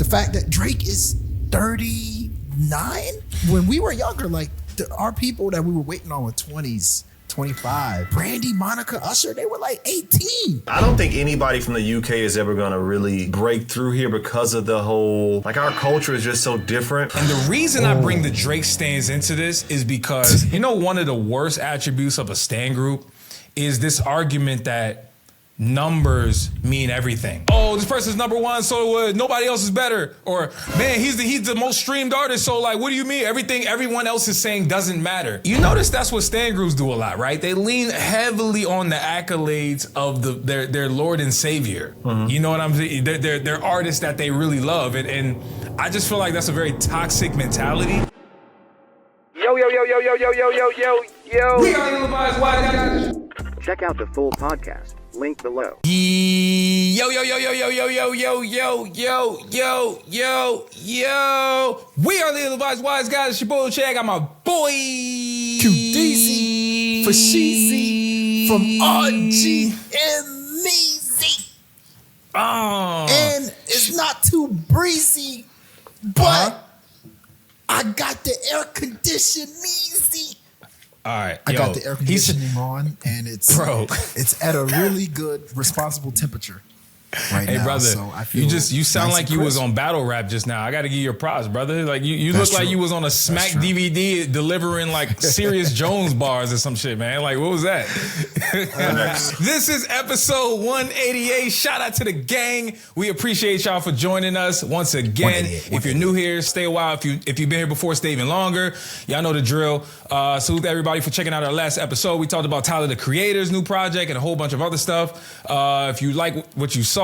the fact that Drake is 39. When we were younger, like our people that we were waiting on were 20s. 25. Brandy, Monica, Usher, they were like 18. I don't think anybody from the UK is ever going to really break through here because of the whole, like, our culture is just so different. And the reason I bring the Drake stans into this is because, one of the worst attributes of a stan group is this argument that numbers mean everything. Oh, this person's number one, so nobody else is better. Or, man, he's the most streamed artist, so like, what do you mean? Everything everyone else is saying doesn't matter. You notice that's what stan groups do a lot, right? They lean heavily on the accolades of their Lord and Savior. Mm-hmm. You know what I'm saying? They're artists that they really love, and I just feel like that's a very toxic mentality. Yo. We are Levi's Wise Guys. Check out the full podcast. Link below. Yo. We are the Levi's Wise Guys. It's your boy Chad. I got my boy QDZ for Sheezy from RG and Meezy. And it's not too breezy, but I got the air conditioned Meezy. All right, I got the air conditioning on, and it's at a really good, responsible temperature right now. Hey, brother, so I feel you sound nice like you was on battle rap just now. I got to give you your props, brother. Like you look like you was on a Smack DVD delivering like Serious Jones bars or some shit, man. Like, what was that? This is episode 188. Shout out to the gang. We appreciate y'all for joining us once again. If you're new here, stay a while. If you've been here before, stay even longer. Y'all know the drill. Salute to everybody for checking out our last episode. We talked about Tyler the Creator's new project and a whole bunch of other stuff. If you like what you saw,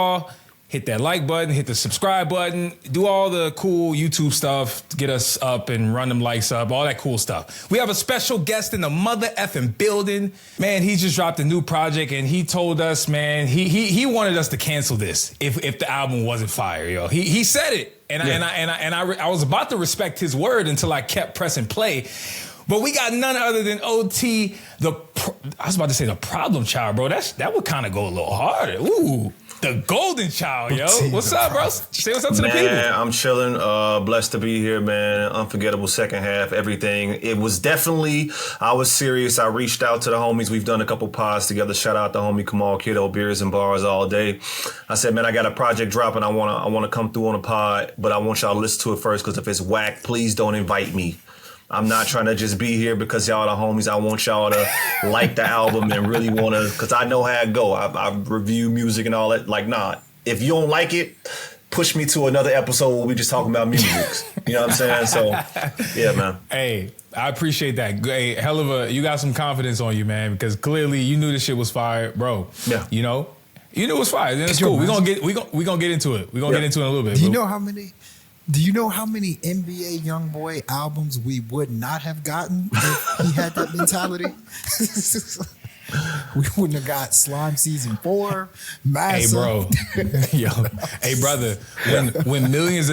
hit that like button, hit the subscribe button, do all the cool YouTube stuff to get us up and run them likes up, all that cool stuff. We have a special guest in the mother effing building. Man, he just dropped a new project and he told us, man, he wanted us to cancel this if the album wasn't fire, yo. He said it. And I was about to respect his word until I kept pressing play. But we got none other than OT, I was about to say the problem child, bro. That would kind of go a little harder. Ooh, the golden child, yo. What's up, bro? Say what's up to the people. Man, I'm chilling. Blessed to be here, man. Unforgettable second half, everything. It was definitely, I was serious. I reached out to the homies. We've done a couple pods together. Shout out to homie Kamal Kiddo, Beers and Bars all day. I said, man, I got a project dropping. I wanna come through on a pod, but I want y'all to listen to it first, because if it's whack, please don't invite me. I'm not trying to just be here because y'all the homies. I want y'all to like the album and really want to, because I know how it go. I review music and all that. Like, nah, if you don't like it, push me to another episode where we just talking about music. You know what I'm saying? So, yeah, man. Hey, I appreciate that. Hey, you got some confidence on you, man, because clearly you knew this shit was fire, bro. Yeah. You knew it was fire. Then it's cool. We're gonna get into it. We're gonna get into it in a little bit. Do you know how many NBA YoungBoy albums we would not have gotten if he had that mentality? We wouldn't have got Slime Season 4, Massa. Hey, bro. Yo. Hey, brother. When millions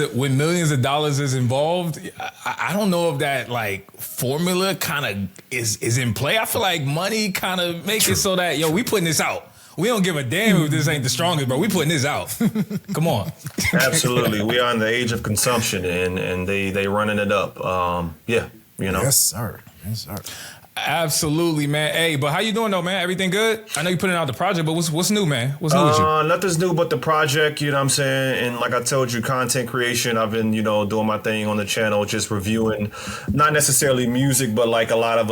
of dollars is involved, I don't know if that like formula kind of is in play. I feel like money kind of makes it so that, yo, we putting this out. We don't give a damn if this ain't the strongest, bro. We putting this out. Come on. Absolutely. We are in the age of consumption, and they running it up. Yeah, Yes, sir. Yes, sir. Absolutely, man. Hey, but how you doing though, man? Everything good? I know you putting out the project, but what's new, man? What's new with you? Nothing's new but the project, you know what I'm saying? And like I told you, content creation, I've been, doing my thing on the channel, just reviewing, not necessarily music, but like a lot of,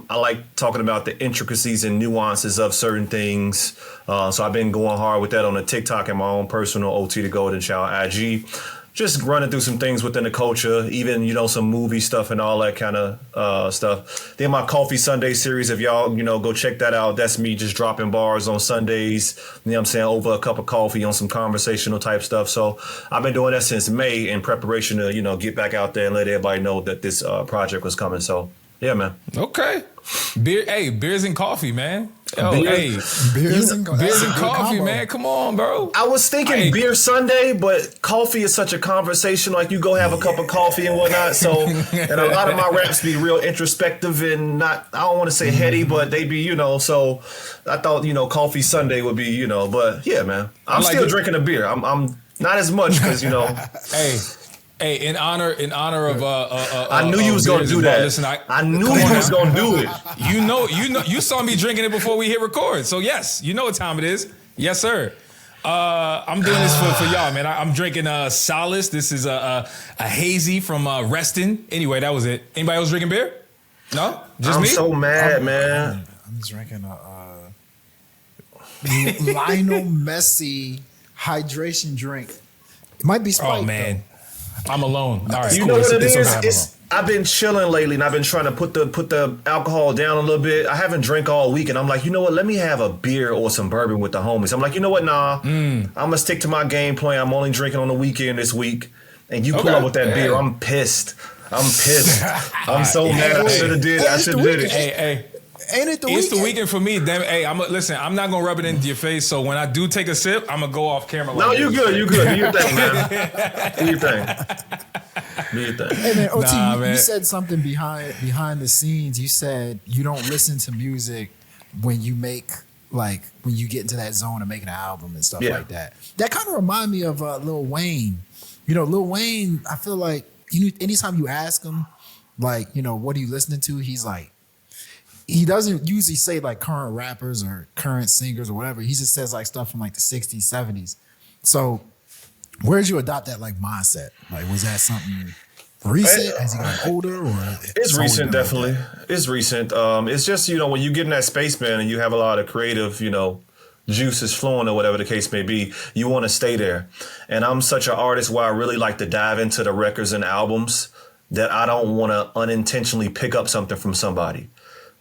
I like talking about the intricacies and nuances of certain things. So I've been going hard with that on the TikTok and my own personal OT the Golden Child IG. Just running through some things within the culture, even, some movie stuff and all that kind of stuff. Then my Coffee Sunday series, if y'all, go check that out. That's me just dropping bars on Sundays, you know what I'm saying, over a cup of coffee on some conversational type stuff. So I've been doing that since May in preparation to, get back out there and let everybody know that this project was coming. So, yeah, man. Okay. Beers and coffee, man. Beers and coffee, man. Come on, bro. I was thinking beer Sunday, but coffee is such a conversation. Like, you go have a cup of coffee and whatnot. So, and a lot of my raps be real introspective and not, I don't want to say heady, but they be, so I thought, Coffee Sunday would be, but yeah, man. I'm still drinking a beer. I'm Not as much because Hey, in honor of I knew you was gonna do that. Listen, I knew you was gonna do it. You saw me drinking it before we hit record. So yes, you know what time it is. Yes, sir. I'm doing this for y'all, man. I'm drinking Solace. This is a hazy from Reston. Anyway, that was it. Anybody else drinking beer? No, just I'm me. so mad, man. I'm drinking Lionel Messi hydration drink. It might be Sprite. Oh man, I'm alone. All right, You cool. know what it It's is? okay, I'm alone. I've been chilling lately, and I've been trying to put the alcohol down a little bit. I haven't drank all week, and I'm like, you know what? Let me have a beer or some bourbon with the homies. I'm like, you know what? Nah, I'm gonna stick to my game plan. I'm only drinking on the weekend this week, and you pull up with that beer. I'm pissed. I'm so mad. I should have did. I should have did it. Hey. Ain't it the It's weekend? the weekend for me. Damn, hey, listen. I'm not gonna rub it into your face. So when I do take a sip, I'm gonna go off camera. No, like you this. good. You good. Do your thing, man. Do your thing. Do your thing. Hey man, OT, Nah, you man. said something behind the scenes. You said you don't listen to music when you make when you get into that zone of making an album and stuff like that. That kind of remind me of Lil Wayne. You know, Lil Wayne. I feel like anytime you ask him, what are you listening to? He's like, he doesn't usually say like current rappers or current singers or whatever. He just says like stuff from like the 60s, 70s. So where did you adopt that like mindset? Like, was that something recent as you got older, or It's recent, definitely. It's recent. It's just, when you get in that space, man, and you have a lot of creative, juices flowing or whatever the case may be, you want to stay there. And I'm such an artist where I really like to dive into the records and albums that I don't want to unintentionally pick up something from somebody.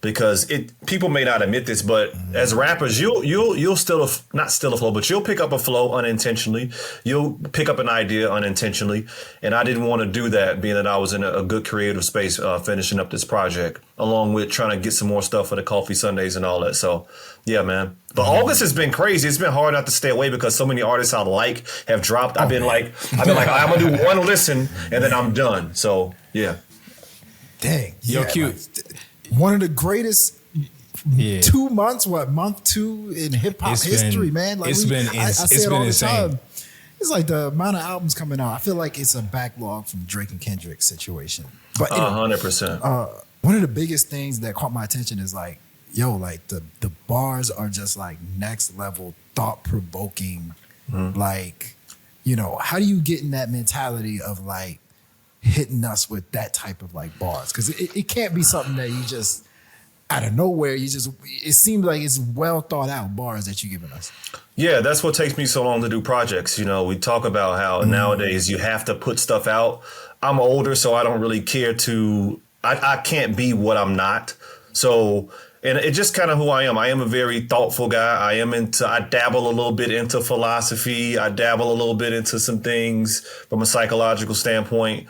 Because people may not admit this, but as rappers, you'll still not steal a flow, but you'll pick up a flow unintentionally. You'll pick up an idea unintentionally, and I didn't want to do that, being that I was in a good creative space, finishing up this project, along with trying to get some more stuff for the Coffee Sundays and all that. So, yeah, man. But August has been crazy. It's been hard not to stay away because so many artists I like have dropped. I've been like, I'm gonna do one listen and then I'm done. So, yeah. Dang, Yo, cute. One of the greatest 2 months, month 2 in hip hop history, man. Like I say it all the time. It's like the amount of albums coming out. I feel like it's a backlog from Drake and Kendrick situation. But 100%. One of the biggest things that caught my attention is like, the bars are just like next level, thought provoking. Like, how do you get in that mentality of like hitting us with that type of like bars? Because it can't be something that you just out of nowhere, it seems like it's well thought out bars that you're giving us. Yeah, that's what takes me so long to do projects. We talk about how nowadays you have to put stuff out. I'm older, so I don't really care I can't be what I'm not. So, and it's just kind of who I am. I am a very thoughtful guy. I dabble a little bit into philosophy. I dabble a little bit into some things from a psychological standpoint.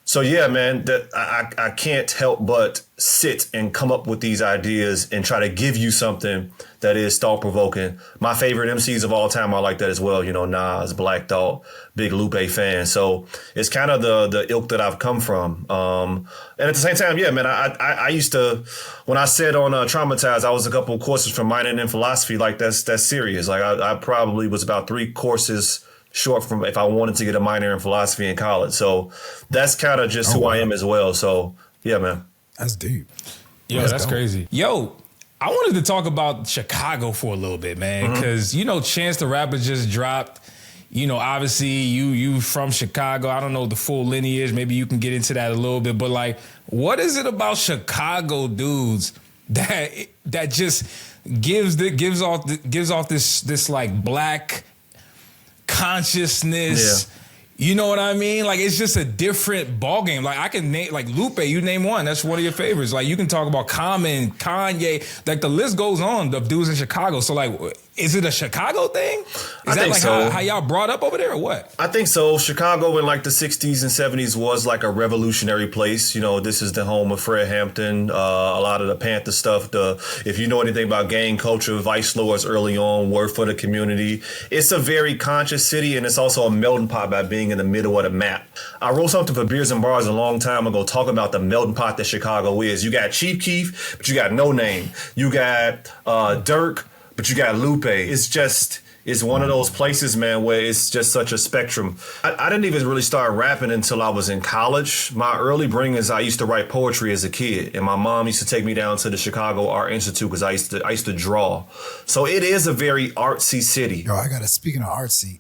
So yeah, man, that I can't help but sit and come up with these ideas and try to give you something that is thought provoking. My favorite MCs of all time are like that as well. Nas, Black Thought, big Lupe fan. So it's kind of the ilk that I've come from. And at the same time, yeah, man, I used to, when I said on Traumatized, I was a couple of courses from minoring in philosophy. Like that's serious. Like I probably was about 3 courses short from if I wanted to get a minor in philosophy in college. So that's kind of just who I am as well. So yeah, man. That's deep. Yo, that's crazy. Yo, I wanted to talk about Chicago for a little bit, man, because Chance the Rapper just dropped. Obviously you from Chicago. I don't know the full lineage. Maybe you can get into that a little bit. But like, what is it about Chicago dudes that just gives off this like black consciousness? Yeah. You know what I mean? Like, it's just a different ballgame. Like, I can name, like, Lupe, you name one. That's one of your favorites. Like, you can talk about Common, Kanye. Like, the list goes on of dudes in Chicago. So, like, is it a Chicago thing? Is that, like, so. how y'all brought up over there or what? I think so. Chicago in, like, the 60s and 70s was, like, a revolutionary place. This is the home of Fred Hampton, a lot of the Panther stuff. If you know anything about gang culture, Vice Lords early on, Word for the Community. It's a very conscious city, and it's also a melting pot by being in the middle of the map. I wrote something for Beers and Bars a long time ago talking about the melting pot that Chicago is. You got Chief Keef, but you got No Name. You got Dirk, but you got Lupe. It's is one of those places, man, where it's just such a spectrum. I didn't even really start rapping until I was in college. My early bringings, I used to write poetry as a kid, and my mom used to take me down to the Chicago Art Institute because I used to draw. So it is a very artsy city. Yo, speaking of artsy,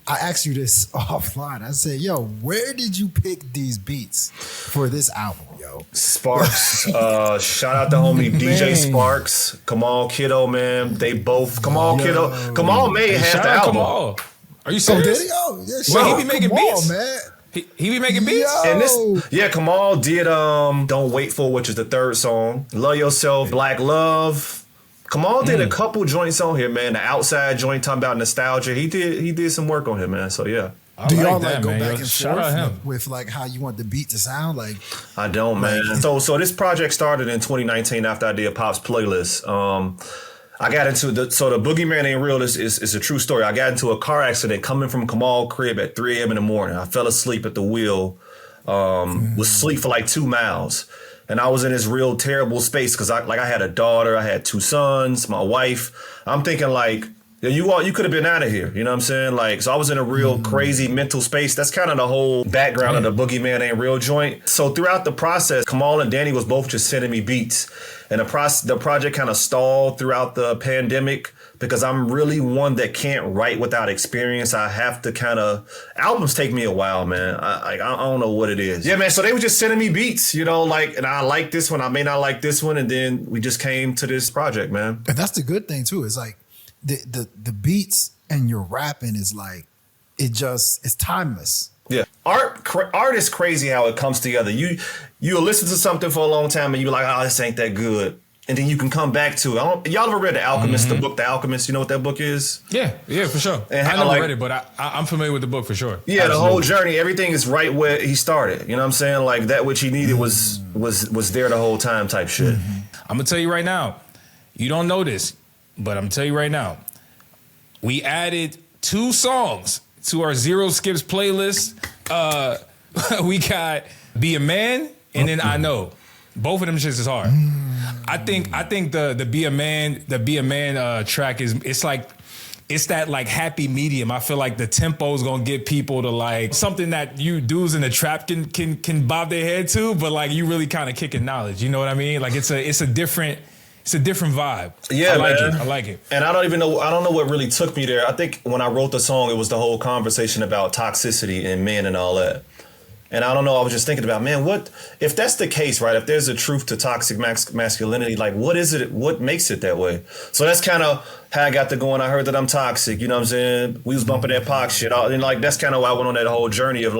I asked you this offline. I said, yo, where did you pick these beats for this album, yo? Sparks. Shout out to homie DJ Sparks. Kamal Kiddo, man. They both. Kamal Kiddo. Kamal made half the album. Kamal. Are you serious? Oh, did he? Oh, yeah, Wait, he be making beats? man. He be making beats? Yo. And Kamal did Don't Wait For, which is the third song. Love Yourself, Black Love. Kamal did a couple joints on here, man. The Outside joint talking about nostalgia. He did some work on here, man. So yeah. Do y'all that, go man. back and Shout out him. forth with like how you want the beat to sound? Like I don't, man. So this project started in 2019 after I did Pop's playlist. I got into the Boogeyman Ain't Real is a true story. I got into a car accident coming from Kamal crib at 3 a.m. in the morning. I fell asleep at the wheel, was asleep for like 2 miles. And I was in this real terrible space because I had a daughter, I had 2 sons, my wife. I'm thinking like, you could have been out of here. You know what I'm saying? Like, so I was in a real crazy mental space. That's kind of the whole background of the Boogeyman Ain't Real joint. So throughout the process, Kamal and Danny was both just sending me beats. And the project kind of stalled throughout the pandemic because I'm really one that can't write without experience. I have to albums take me a while, man. I don't know what it is. Yeah, man. So they were just sending me beats, and I like this one. I may not like this one. And then we just came to this project, man. And that's the good thing too. It's like the beats and your rapping is like, it's timeless. Yeah. Art is crazy how it comes together. You'll listen to something for a long time and you're like, oh, this ain't that good. And then you can come back to it. Y'all ever read The Alchemist, the book The Alchemist? You know what that book is? Yeah, for sure. And I never read it, but I'm familiar with the book for sure. Yeah, absolutely. The whole journey, everything is right where he started. You know what I'm saying? Like that which he needed was there the whole time type shit. I'm going to tell you right now, you don't know this, but I'm going to tell you right now, we added 2 songs to our Zero Skips playlist. We got Be a Man and then I Know. Both of them shits is hard. I think the Be a Man track it's that like happy medium. I feel like the tempo is gonna get people to like something that you dudes in the trap can bob their head to, but like you really kind of kicking knowledge. You know what I mean? Like it's a different vibe. Yeah, I like it. And I don't know what really took me there. I think when I wrote the song, it was the whole conversation about toxicity and men and all that. And I don't know, I was just thinking about, man, what if that's the case, right? If there's a truth to toxic masculinity, like what is it? What makes it that way? So that's kind of how I got to going. I heard that I'm toxic, you know what I'm saying? We was bumping that Pac shit. And like that's kind of why I went on that whole journey of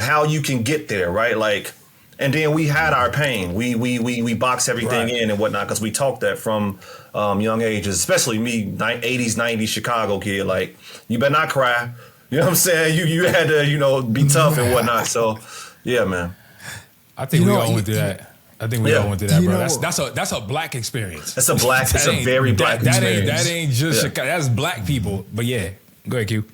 how you can get there, right? Like, and then we had our pain. We box everything in and whatnot because we talked that from young ages, especially me, 80s, 90s Chicago kid. Like, you better not cry. You know what I'm saying? You had to, be tough and whatnot. So, yeah, man. I think we all went through that. I think we all went through that, bro. That's a black experience. It's a very black experience. That ain't just Chicago. That's black people. But yeah, go ahead, Q.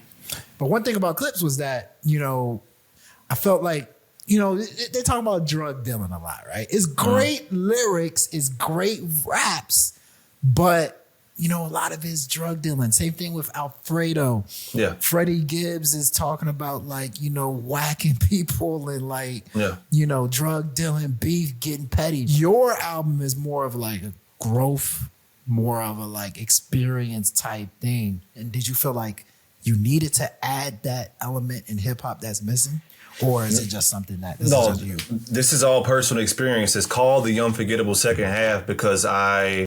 But one thing about Clips was that, I felt like, they talk about drug dealing a lot, right? It's great lyrics, it's great raps, but a lot of his drug dealing. Same thing with Alfredo. Yeah. Freddie Gibbs is talking about whacking people and drug dealing, beef, getting petty. Your album is more of like a growth, more of a experience type thing. And did you feel like you needed to add that element in hip hop that's missing? Or is it just something that is just you? This is all personal experience. It's called The Unforgettable Second Half because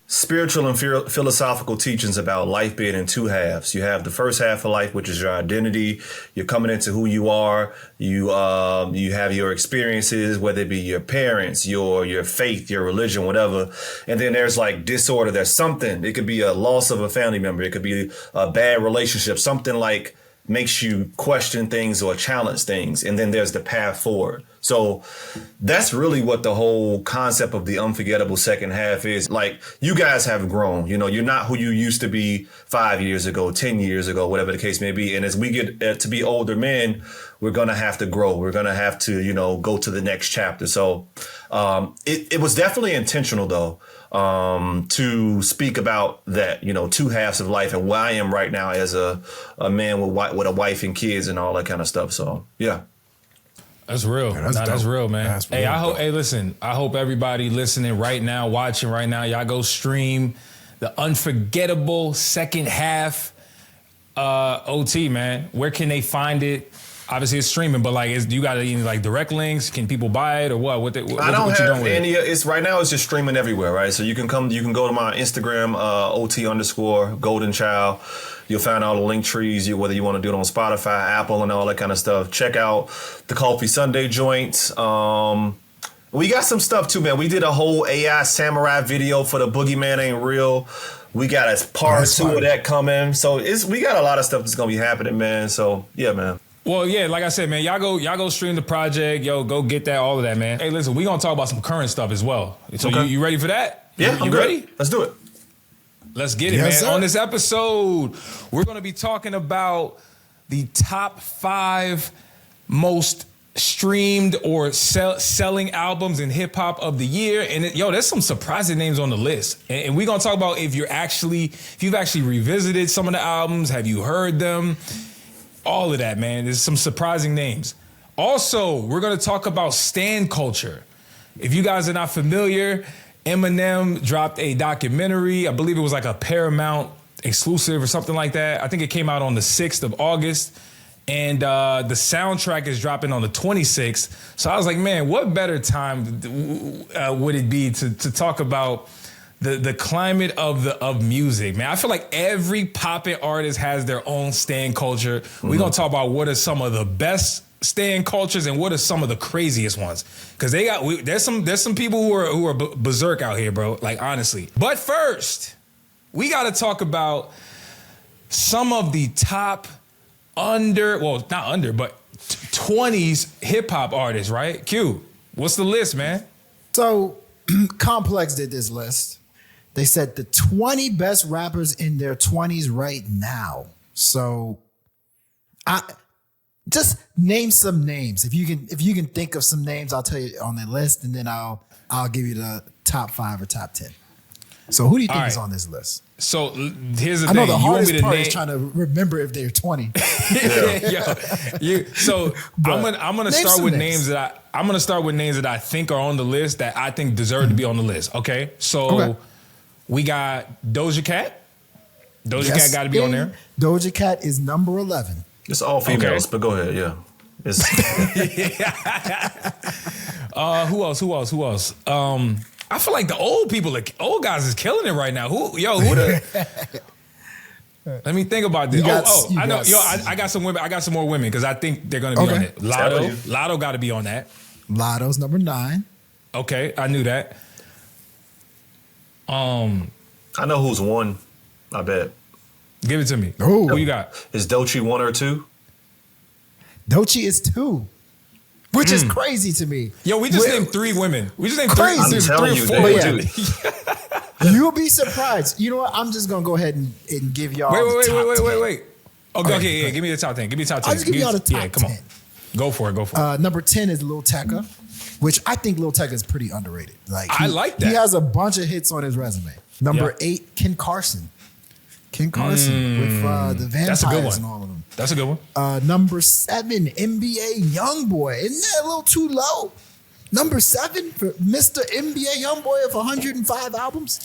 spiritual and philosophical teachings about life being in 2 halves. You have the first half of life, which is your identity. You're coming into who you are. You have your experiences, whether it be your parents, your faith, your religion, whatever. And then there's disorder. There's something. It could be a loss of a family member. It could be a bad relationship. Something makes you question things or challenge things. And then there's the path forward. So that's really what the whole concept of The Unforgettable Second Half is. You guys have grown. You're not who you used to be 5 years ago, 10 years ago, whatever the case may be. And as we get to be older men, we're going to have to grow. We're going to have to, you know, go to the next chapter. So it was definitely intentional, though, to speak about that, you know, two halves of life and where I am right now as a man with a wife and kids and all that kind of stuff. So, yeah. That's real. Yeah, that's real, man. That's hey, real, I hope. bro. Hey, listen. I hope everybody listening right now, watching right now, y'all go stream the Unforgettable Second Half OT, man. Where can they find it? Obviously, it's streaming, but like, you got any like direct links? Can people buy it or what? I don't have any. It's right now. It's just streaming everywhere, right? So you can come. You can go to my Instagram, OT_Golden Child. You'll find all the link trees, whether you want to do it on Spotify, Apple, and all that kind of stuff. Check out the Coffee Sunday joint. We got some stuff too, man. We did a whole AI samurai video for the Boogeyman Ain't Real. We got a part 2 of that coming. So we got a lot of stuff that's gonna be happening, man. So yeah, man. Well, yeah, like I said, man, y'all go stream the project. Yo, go get that, all of that, man. Hey, listen, we gonna talk about some current stuff as well. So okay. you ready for that? Yeah, you I'm ready? Good. Let's do it. Let's get it, Yes, man. sir. On this episode, we're going to be talking about the top 5 most streamed or selling albums in hip hop of the year. And there's some surprising names on the list. And we're going to talk about if you've actually revisited some of the albums, have you heard them? All of that, man. There's some surprising names. Also, we're going to talk about stan culture. If you guys are not familiar, Eminem dropped a documentary. I believe it was like a Paramount exclusive or something like that. I think it came out on the 6th of August. And the soundtrack is dropping on the 26th. So I was like, man, what better time would it be to talk about the climate of music, man? I feel like every poppin' artist has their own stan culture. Mm-hmm. We're going to talk about what are some of the best stan cultures and what are some of the craziest ones, because there's some people who are berserk out here, bro, like honestly. But first, we got to talk about some of the top not under but 20s hip-hop artists, right? Q, what's the list, man? So Complex did this list. They said the 20 best rappers in their 20s right now. So just name some names. If you can think of some names, I'll tell you on the list, and then I'll give you the top 5 or top 10. So who do you think is on this list? So here's the thing. I know the hardest you want me to part is trying to remember if they're 20. I'm gonna start with names that I think are on the list that I think deserve to be on the list. Okay, so we got Doja Cat. Doja Cat got to be on there. Doja Cat is number 11. It's all females, but go ahead, yeah. Who else? I feel like the old guys is killing it right now. Let me think about this. I know. I got some women. I got some more women because I think they're gonna be on it. Lotto got to be on that. Lotto's number 9. Okay, I knew that. I know who's 1. I bet. Give it to me. Oh. Who you got? Is Doechii 1 or 2? Doechii is 2, which is crazy to me. Yo, we just named 3 women. We just named Crazy. 3 I'm telling or you, 4 women. You'll be surprised. You know what? I'm just gonna go ahead and give y'all. Wait. Okay, yeah. Give me the top 10. Give me the top 10. I'll just give y'all the top 10. Come on. Go for it. Number 10 is Lil Tecca, which I think Lil Tecca is pretty underrated. I like that. He has a bunch of hits on his resume. Number 8, Ken Carson. With the Vampires That's a good one. and all of them. That's a good one. Number 7, NBA Youngboy. Isn't that a little too low? Number 7 for Mr. NBA Youngboy of 105 albums.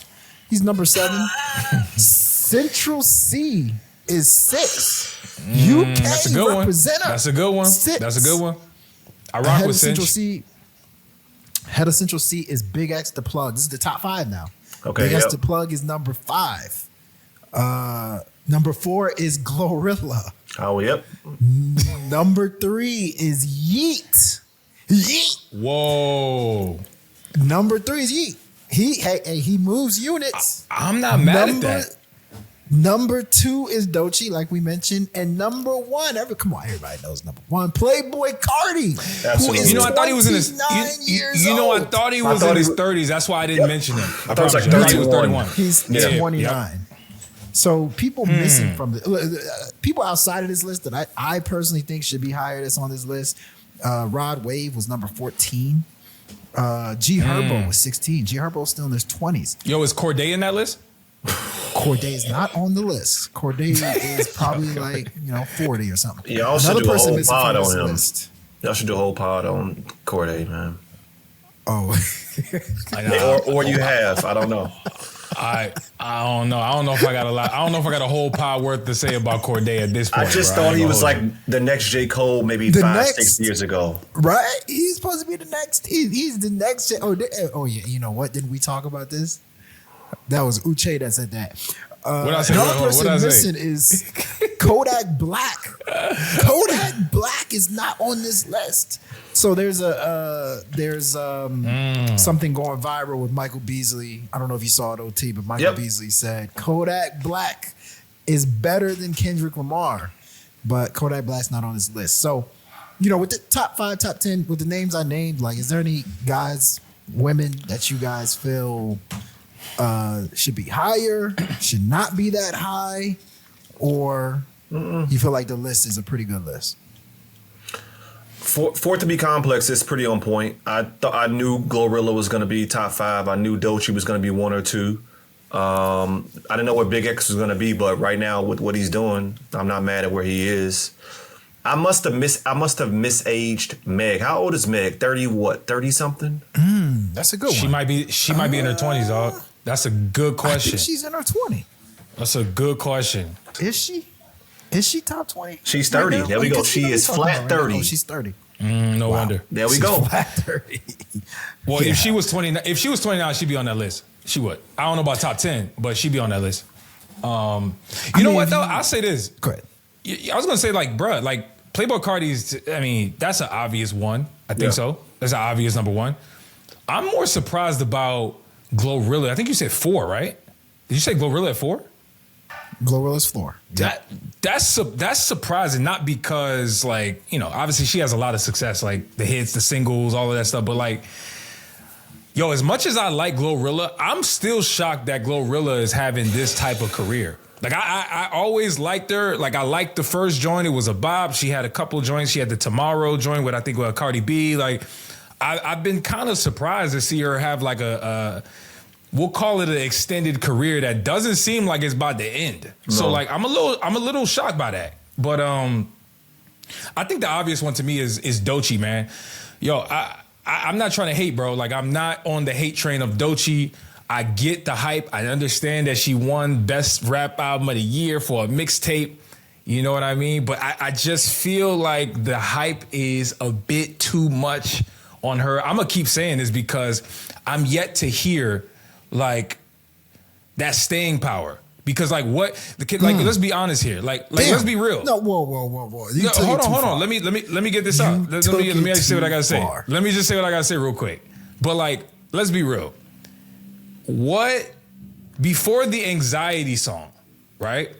He's number 7. Central Cee is 6. UK That's a good representative. one. That's a good one. 6. That's a good one. I rock with Central Cinch. Cee. Head of Central Cee is Big X the Plug. This is the top 5 now. Okay, Big X the Plug is number 5. Number 4 is Glorilla. Oh, yep. Number 3 is Yeet. Whoa. Number 3 is Yeet. He moves units. I'm not mad at that. Number 2 is Doechii, like we mentioned, and number 1. Everybody knows number 1. Playboy Carti, Absolutely. who is I thought he was in his. years old. I thought he was in his 30s. That's why I didn't mention him. I thought it was like I thought he was 31. 31. He's 29. So people missing from the people outside of this list that I personally think should be higher that's on this list. Rod Wave was number 14. G Herbo was 16. G Herbo's still in his 20s. Yo, is Corday in that list? Corday is not on the list. Corday is probably like 40 or something. Y'all should do a whole pod on him. Y'all should do a whole pod on Corday, man. Oh, or you have. I don't know. I don't know. I don't know if I got a lot. I don't know if I got a whole pod worth to say about Corday at this point. I just thought he was like the next J. Cole, maybe 5-6 years ago. Right? He's supposed to be the next. He's the next. Oh yeah. You know what? Didn't we talk about this? That was Uche that said that. What I say? Another person what I missing say? is Kodak Black. Kodak Black is not on this list. So there's something going viral with Michael Beasley. I don't know if you saw it, OT, but Michael Beasley said Kodak Black is better than Kendrick Lamar, but Kodak Black's not on this list. So, with the top 5, top 10, with the names I named, like, is there any guys, women that you guys feel should be higher, should not be that high, or you feel like the list is a pretty good list? For it to be complex, it's pretty on point. I knew Glorilla was going to be top 5. I knew Doechii was going to be 1 or 2. I didn't know where Big X was going to be, but right now with what he's doing, I'm not mad at where he is. I must have misaged Meg. How old is Meg? 30 something? That's a good one. She might be in her 20s, dog. That's a good question. I think she's in her 20. That's a good question. Is she? Is she top 20? She's 30. There we go. She is flat 30. Oh, she's 30. No wonder. There we go. Flat 30. Well, if she was 29, she'd be on that list. She would. I don't know about top 10, but she'd be on that list. You know what though? I'll say this. Go ahead. I was gonna say like, bruh, like Playboi Carti's. I mean, that's an obvious one. I think so. That's an obvious number one. I'm more surprised about Glorilla. I think you said 4, right? Did you say Glorilla at 4? Glorilla's 4. That's surprising, not because obviously she has a lot of success, like the hits, the singles, all of that stuff. But like, yo, as much as I like Glorilla, I'm still shocked that Glorilla is having this type of career. Like I always liked her. Like I liked the first joint. It was a bop. She had a couple joints. She had the Tomorrow joint with I think with Cardi B. Like I've been kind of surprised to see her have like we'll call it an extended career that doesn't seem like it's about to end. No. So like I'm a little shocked by that. But I think the obvious one to me is Doechii, man. Yo, I'm not trying to hate, bro. Like I'm not on the hate train of Doechii. I get the hype. I understand that she won Best Rap Album of the Year for a mixtape. You know what I mean? But I just feel like the hype is a bit too much on her. I'm going to keep saying this because I'm yet to hear like that staying power. Because like what the kid, like let's be honest here. Like let's be real. No, whoa. No, hold on. Let me get this out. Let me actually say what I gotta say. Let me just say what I gotta say real quick. But like, let's be real. What before the anxiety song, right?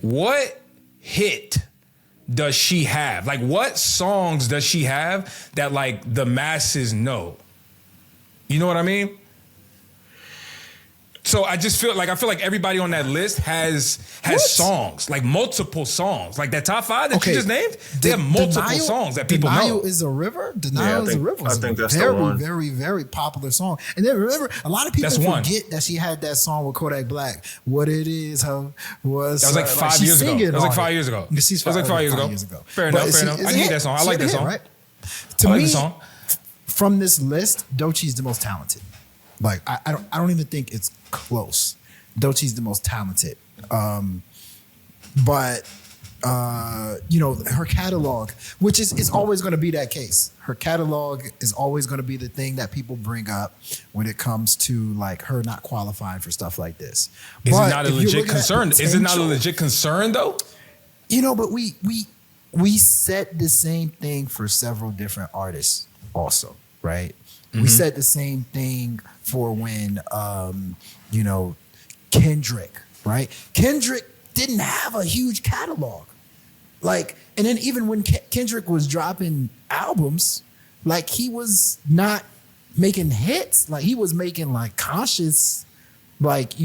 What hit does she have? Like what songs does she have that like the masses know? You know what I mean? So I feel like everybody on that list has songs, like multiple songs. Like that top 5 that you just named, they have multiple songs that people know. Denial is a River? Denial is a River. I think that's very, the one. very, very popular song. And then remember, a lot of people forget that she had that song with Kodak Black. What it is, huh? That was like 5 years ago. That was like 5 years ago. That was like 5 years ago. Fair enough. I hate that song. I like that song. Right? To me, from this list, Doechii's the most talented. Like I don't even think it's close. Doechii's the most talented. But her catalog, which is always going to be that case. Her catalog is always going to be the thing that people bring up when it comes to like her not qualifying for stuff like this. Is it not a legit concern? Is it not a legit concern though? But we said the same thing for several different artists also, right? Mm-hmm. We said the same thing for when, Kendrick, right? Kendrick didn't have a huge catalog. Like, and then even when Kendrick was dropping albums, like he was not making hits. Like he was making like conscious, like,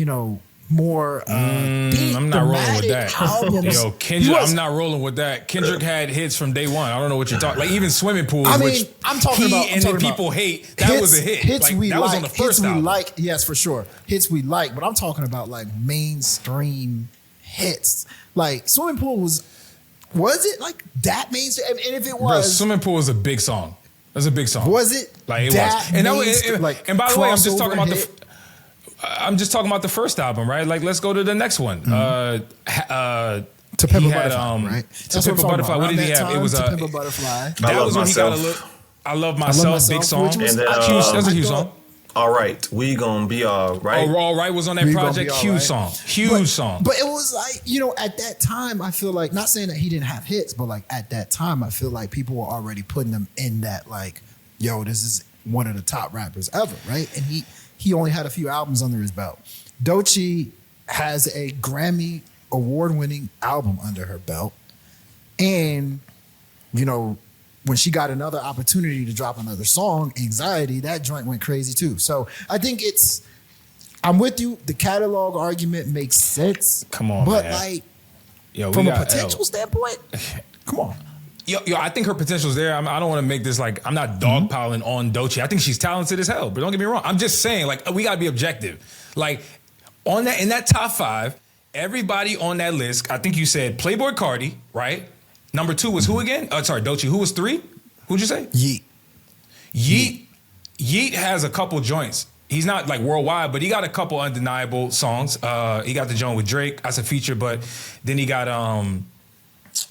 more I'm not rolling with that. albums. Yo, Kendrick, I'm not rolling with that. Kendrick had hits from day one. I don't know what you're talking. Like even Swimming Pool, which I'm talking about. People hate. That was a hit. Hits we that like. was on the first hits album. we like. Yes, for sure. Hits we like. But I'm talking about like mainstream hits. Like Swimming Pool was it like that mainstream? And if it was, bro, Swimming Pool was a big song. It was a big song. Was it? Like it was. And by the way, I'm just talking about hit? I'm just talking about the first album, right? Like, let's go to the next one. To Pimp a Butterfly, right? To Pimp a Butterfly. What did he have? It was To Pimp a Butterfly. That was when he got a look. I Love Myself, big song. And then, that's a huge song. All right, we gonna be all right. Oh, All Right was on that project. Huge song. Song. But it was like, at that time, I feel like, not saying that he didn't have hits, but like at that time, I feel like people were already putting him in that like, yo, this is one of the top rappers ever, right? And he only had a few albums under his belt. Doechii has a Grammy award-winning album under her belt. And, when she got another opportunity to drop another song, Anxiety, that joint went crazy too. So I think I'm with you. The catalog argument makes sense. Come on, but man. like, yo, from a potential standpoint, come on. Yo, I think her potential's there. I don't want to make this like, I'm not dogpiling on Doechii. I think she's talented as hell, but don't get me wrong. I'm just saying, like, we got to be objective. Like, in that top 5, everybody on that list, I think you said Playboy Cardi, right? Number 2 was who again? Sorry, Doechii. Who was 3? Who'd you say? Yeet has a couple joints. He's not like worldwide, but he got a couple undeniable songs. He got the joint with Drake as a feature, but then he got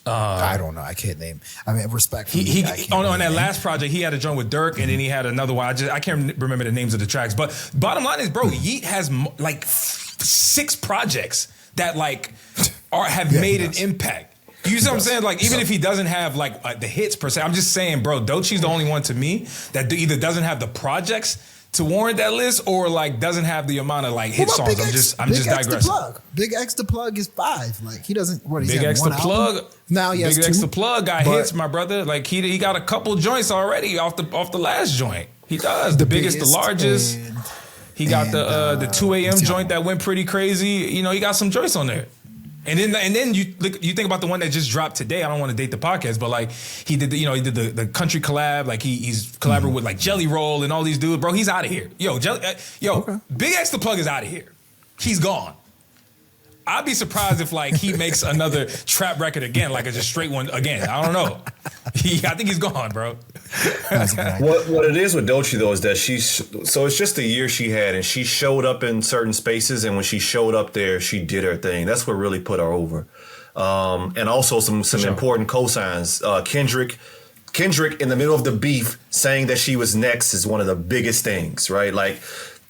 I don't know. I can't name. I mean, respectfully. On that last project, he had a joint with Dirk, and then he had another one. I can't remember the names of the tracks. But bottom line is, bro, Yeet has like 6 projects that like have made an impact. You see what I'm saying? Like, even if he doesn't have like the hits per se, I'm just saying, bro, Doechii's the only one to me that either doesn't have the projects to warrant that list or like doesn't have the amount of like hit songs. I'm just digressing. Big X the Plug is 5. Like he doesn't. What he's Big X the Plug. Now he has Big 2. X the Plug got hits, my brother. Like he got a couple joints already off the last joint. He does the biggest, the largest. He got the 2 a.m. joint that went pretty crazy. He got some joints on there. And then you think about the one that just dropped today. I don't want to date the podcast, but like he did the country collab. Like he's collaborating with like Jelly Roll and all these dudes. Bro, he's out of here. Big X the Plug is out of here. He's gone. I'd be surprised if like he makes another trap record again, like a just straight one again. I don't know. I think he's gone, bro. What it is with Doechii though is that so it's just the year she had, and she showed up in certain spaces, and when she showed up there, she did her thing. That's what really put her over. And also some important cosigns. Kendrick in the middle of the beef saying that she was next is one of the biggest things, right? Like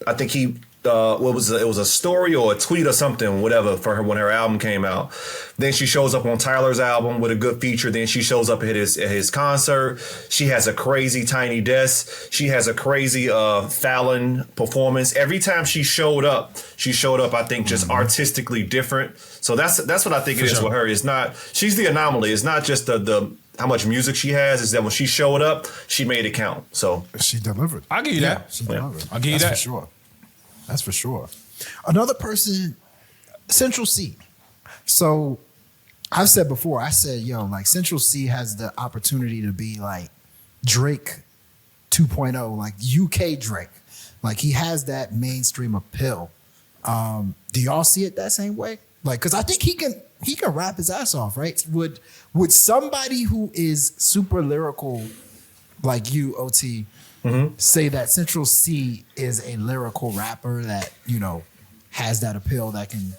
I think he. It was a story or a tweet or something, whatever, for her when her album came out. Then she shows up on Tyler's album with a good feature. Then she shows up at his concert. She has a crazy Tiny Desk. She has a crazy Fallon performance. Every time she showed up, I think, just artistically different. So that's what I think it is with her. It's not, she's the anomaly. It's not just the how much music she has, is that when she showed up, she made it count. So she delivered. I'll give you that. She delivered. I'll give you that. For sure. That's for sure. Another person, Central Cee. So I've said before, like Central Cee has the opportunity to be like Drake 2.0, like UK Drake. Like he has that mainstream appeal. Do y'all see it that same way? Like, cause I think he can rap his ass off, right? Would somebody who is super lyrical like you, OT, say that Central Cee is a lyrical rapper that, has that appeal that can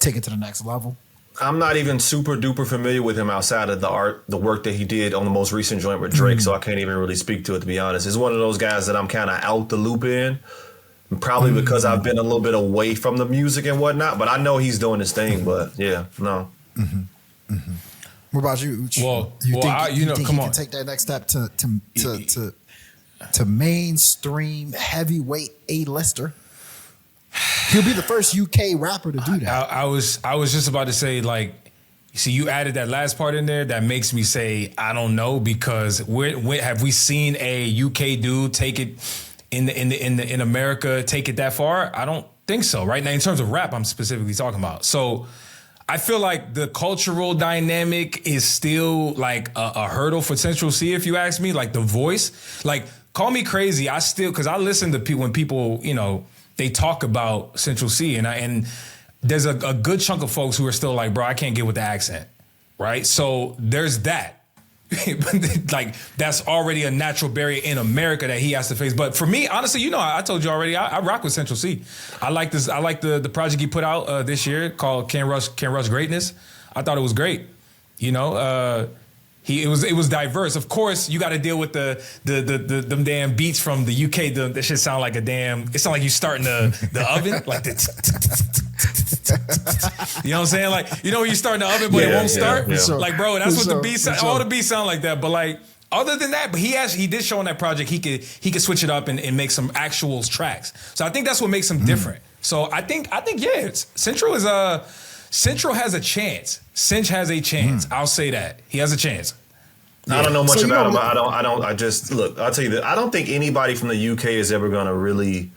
take it to the next level? I'm not even super duper familiar with him outside of the work that he did on the most recent joint with Drake, so I can't even really speak to it, to be honest. It's one of those guys that I'm kind of out the loop in, probably because I've been a little bit away from the music and whatnot, but I know he's doing his thing, but yeah, no. What about you, Uch? You think he can take that next step to mainstream heavyweight A-lister? He'll be the first UK rapper to do that. I was just about to say, like, see, you added that last part in there that makes me say I don't know, because have we seen a UK dude take it in America, take it that far? I don't think so. Right now, in terms of rap, I'm specifically talking about. So I feel like the cultural dynamic is still like a hurdle for Central Cee, if you ask me. Like the voice, like call me crazy. I still, because I listen to people when people, you know, they talk about Central Cee, and there's a good chunk of folks who are still like, bro, I can't get with the accent, right? So there's that. Like that's already a natural barrier in America that he has to face. But for me, honestly, you know, I told you already, I rock with Central Cee. I like this. I like the project he put out this year called Can't Rush Greatness. I thought it was great. You know, it was diverse. Of course, you got to deal with them damn beats from the UK. That shit sound like it sound like you starting the oven, like you know what I'm saying? Like, you know when you start in the oven, but it won't start? Sure. Like, bro, that's what the beats sound. All the beats sound like that. But like, other than that, but he did show on that project he could switch it up and make some actual tracks. So I think that's what makes him different. So I think yeah, Central has a chance. Cinch has a chance. I'll say that. He has a chance. I don't know much about him, but I'll tell you that I don't think anybody from the UK is ever gonna really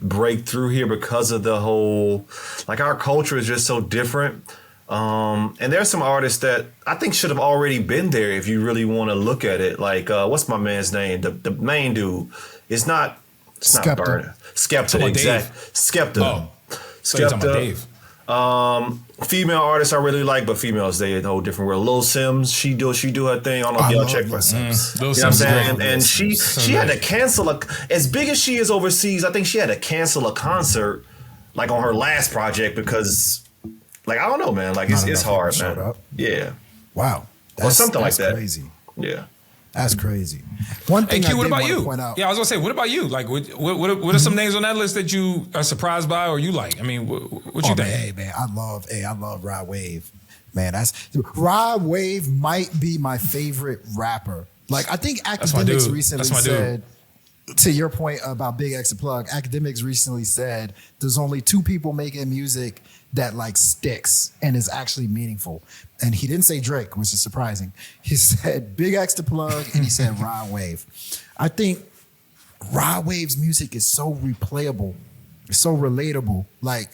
break through here because of the whole, like, our culture is just so different. And there's some artists that I think should have already been there if you really want to look at it. Like, what's my man's name? The main dude. It's not Burner. Skepta, exactly. Skepta. Oh, Skepta. Dave. Female artists I really like, but females, they a whole different world. Lil Sims, she do her thing. I don't know if y'all check for Sims. You know what I'm saying? And she had to cancel as big as she is overseas, I think she had to cancel a concert like on her last project because, like, I don't know, man. Like, it's hard, man. Yeah. Wow. Or something like that. Crazy. Yeah. That's crazy. One thing Hey, Q, I what did about want you? to point out. Yeah, I was gonna say, what about you? Like, what are some names on that list that you are surprised by or you like? I mean, what you think? Hey, man, I love Rod Wave. Man, Rod Wave might be my favorite rapper. Like, I think Academics recently said, to your point about Big X the Plug, Academics recently said there's only two people making music that like sticks and is actually meaningful. And he didn't say Drake, which is surprising. He said Big X the Plug and he said Rod Wave. I think Rod Wave's music is so replayable. It's so relatable. Like,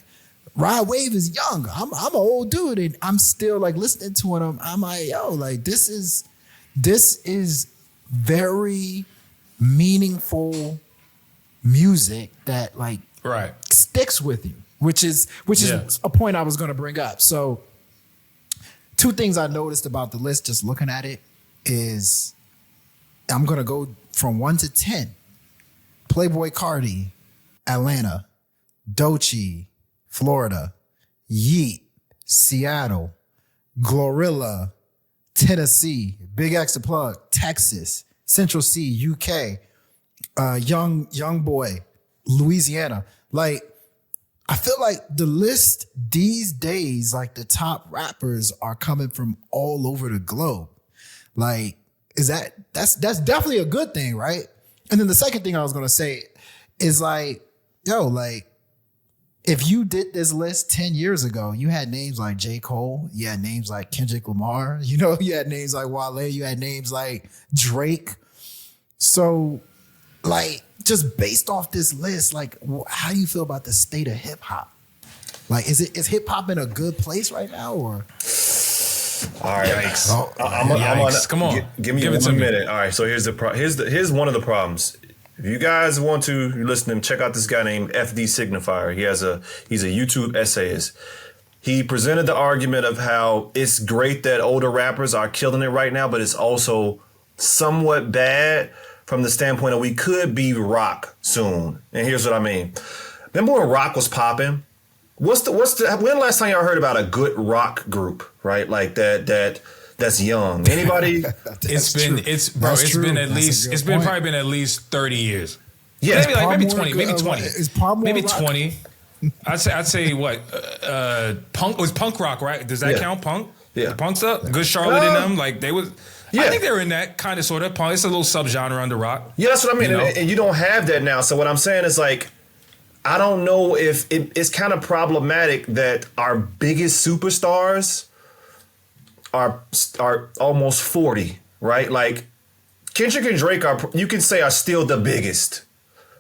Rod Wave is young. I'm an old dude and I'm still like listening to him. I'm like, yo, like this is very meaningful music that like sticks with you, which is a point I was going to bring up. So two things I noticed about the list just looking at it is I'm going to go from 1 to 10. Playboy Cardi, Atlanta. Doechii, Florida. Yeet, Seattle. Glorilla, Tennessee. Big X the Plug, Texas. Central Cee, UK. Young Boy, Louisiana. Like, I feel like the list these days, like the top rappers are coming from all over the globe. Like, that's definitely a good thing, right? And then the second thing I was gonna say is like, yo, like, if you did this list 10 years ago, you had names like J. Cole, you had names like Kendrick Lamar, you know, you had names like Wale, you had names like Drake. So, like, just based off this list, like, how do you feel about the state of hip hop? Like, is hip hop in a good place right now, or? All right, yikes. Come on, give me 1 minute. All right, so here's one of the problems. If you guys want to listen, check out this guy named FD Signifier. He's a YouTube essayist. He presented the argument of how it's great that older rappers are killing it right now, but it's also somewhat bad from the standpoint of we could be rock soon. And here's what I mean. Remember when rock was popping? When the last time y'all heard about a good rock group, right? Like that's young. Anybody? It's been probably been at least 30 years. Yeah, maybe 20. Maybe 20. I'd say what? Punk was punk rock, right? Does that count? Punk? Yeah. The punk stuff? Good Charlotte and them, like they was. Yeah. I think they were in that kind of sort of punk. It's a little subgenre under rock. Yeah, that's what I mean. You know? And you don't have that now. So what I'm saying is like, I don't know if it's kind of problematic that our biggest superstars are almost 40, right? Like Kendrick and Drake are still the biggest.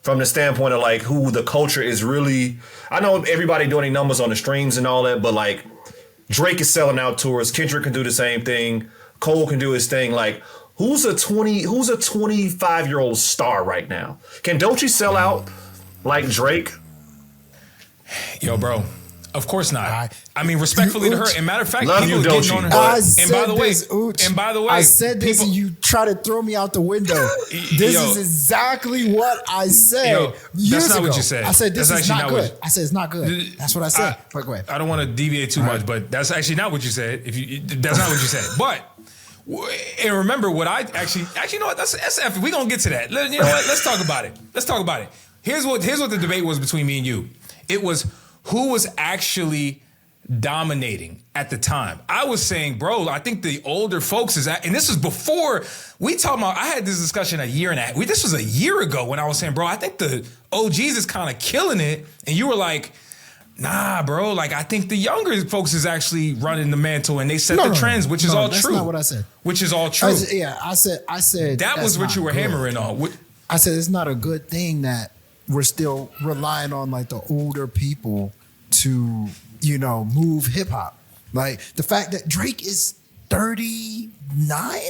from the standpoint of like who the culture is really. I know everybody doing any numbers on the streams and all that, but like Drake is selling out tours. Kendrick can do the same thing. Cole can do his thing. Like who's a 25-year-old star right now? Can Doechii sell out like Drake? Yo, bro. Of course not. I mean, respectfully to her. And matter of fact, love people you, are getting Doechii. on her. And by the way, I said this, and you try to throw me out the window. This is exactly what I said years that's not ago. what you said. I said this that's is not good. I said it's not good. That's what I said. But go ahead. I don't want to deviate too much, but that's actually not what you said. That's not what you said. But and remember what I actually you know what? That's we're gonna get to that. You know what? Let's talk about it. Here's what the debate was between me and you. It was who was actually dominating at the time. I was saying, bro, I think the older folks and this was before we talking about, I had this discussion this was a year ago when I was saying, bro, I think the OGs is kind of killing it. And you were like, nah, bro, like I think the younger folks is actually running the mantle and they set the trends, which is all true. That's not what I said. Which is all true. I said that was what you were hammering on. I said it's not a good thing that we're still relying on like the older people to, move hip hop. Like the fact that Drake is 39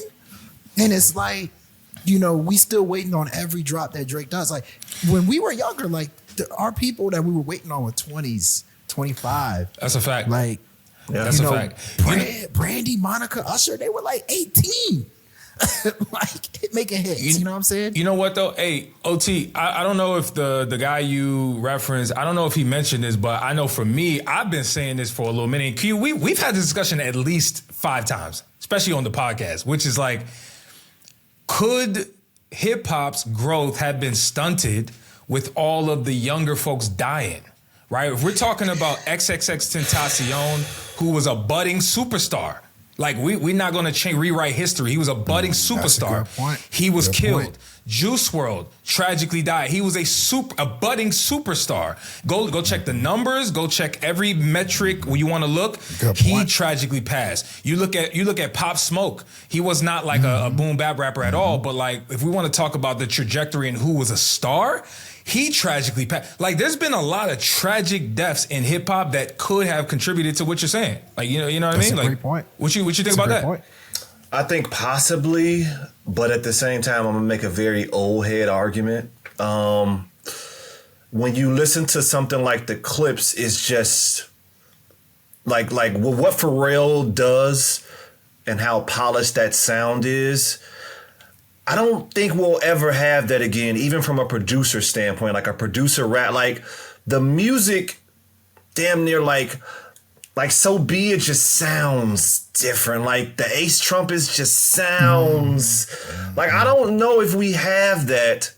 and it's like, we still waiting on every drop that Drake does. Like when we were younger, like our people that we were waiting on were 20s, 25. That's a fact. Like, that's a fact. Brandy, Monica, Usher, they were like 18. Like making hits, you know what I'm saying? You know what though? Hey, OT, I don't know if the guy you referenced, I don't know if he mentioned this, but I know for me, I've been saying this for a little minute. And Q, we've had this discussion at least 5 times, especially on the podcast, which is like, could hip hop's growth have been stunted with all of the younger folks dying? Right? If we're talking about XXXTentacion, who was a budding superstar. Like we're not going to rewrite history. He was a budding superstar. That's a good point. He was killed. Point. Juice WRLD tragically died. He was a budding superstar. Go check the numbers. Go check every metric where you want to look. He tragically passed. You look at Pop Smoke. He was not like a boom bap rapper at all. But like if we want to talk about the trajectory and who was a star, he tragically passed. Like there's been a lot of tragic deaths in hip hop that could have contributed to what you're saying. Like you know what I mean? That's a like great point. What you think about that? Point. I think possibly, but at the same time, I'm gonna make a very old head argument. When you listen to something like the Clips, it's just like what Pharrell does and how polished that sound is. I don't think we'll ever have that again, even from a producer standpoint, like a producer rap, like the music damn near like So Be It just sounds different. Like the Ace Trumpets just sounds like, I don't know if we have that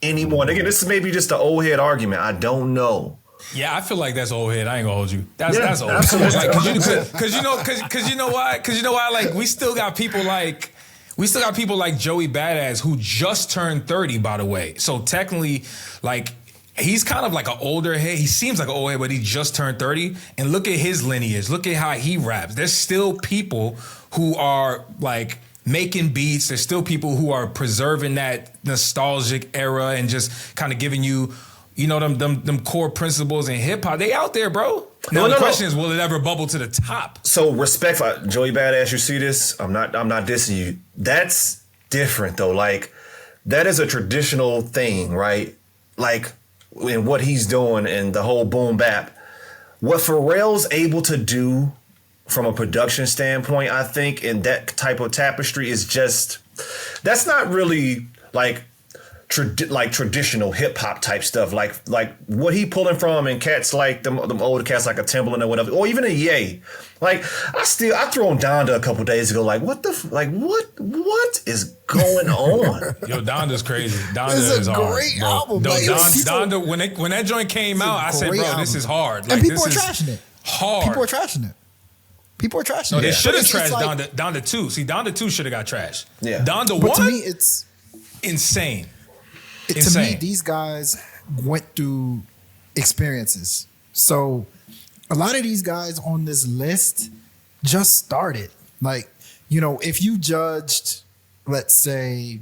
anymore. And again, this is maybe just an old head argument. I don't know. Yeah, I feel like that's old head. I ain't gonna hold you. That's old. Absolutely. Like, cause you know why? Like we still got people like Joey Badass who just turned 30, by the way. So technically, like he's kind of like an older head. He seems like an old head, but he just turned 30. And look at his lineage. Look at how he raps. There's still people who are like making beats. There's still people who are preserving that nostalgic era and just kind of giving you, them core principles in hip hop. They out there, bro. Now the question is, will it ever bubble to the top? So respect for Joey Badass. You see this? I'm not dissing you. That's different though. Like that is a traditional thing, right? Like in what he's doing and the whole boom bap. What Pharrell's able to do from a production standpoint, I think, in that type of tapestry is just, that's not really like traditional hip hop type stuff, like what he pulling from and cats like them old cats like a Timbaland or whatever, or even a Ye. Like I threw on Donda a couple days ago. Like what is going on? Yo, Donda's crazy. Donda is hard. It's a great album. Donda, when that joint came out, I said, bro, album. This is hard. And people are trashing it. Hard. People are trashing it. No, they should have trashed like, Donda 2. See, Donda 2 should have got trashed. Yeah. Donda 1, to me, it's insane. To me, these guys went through experiences. So a lot of these guys on this list just started. Like, if you judged, let's say,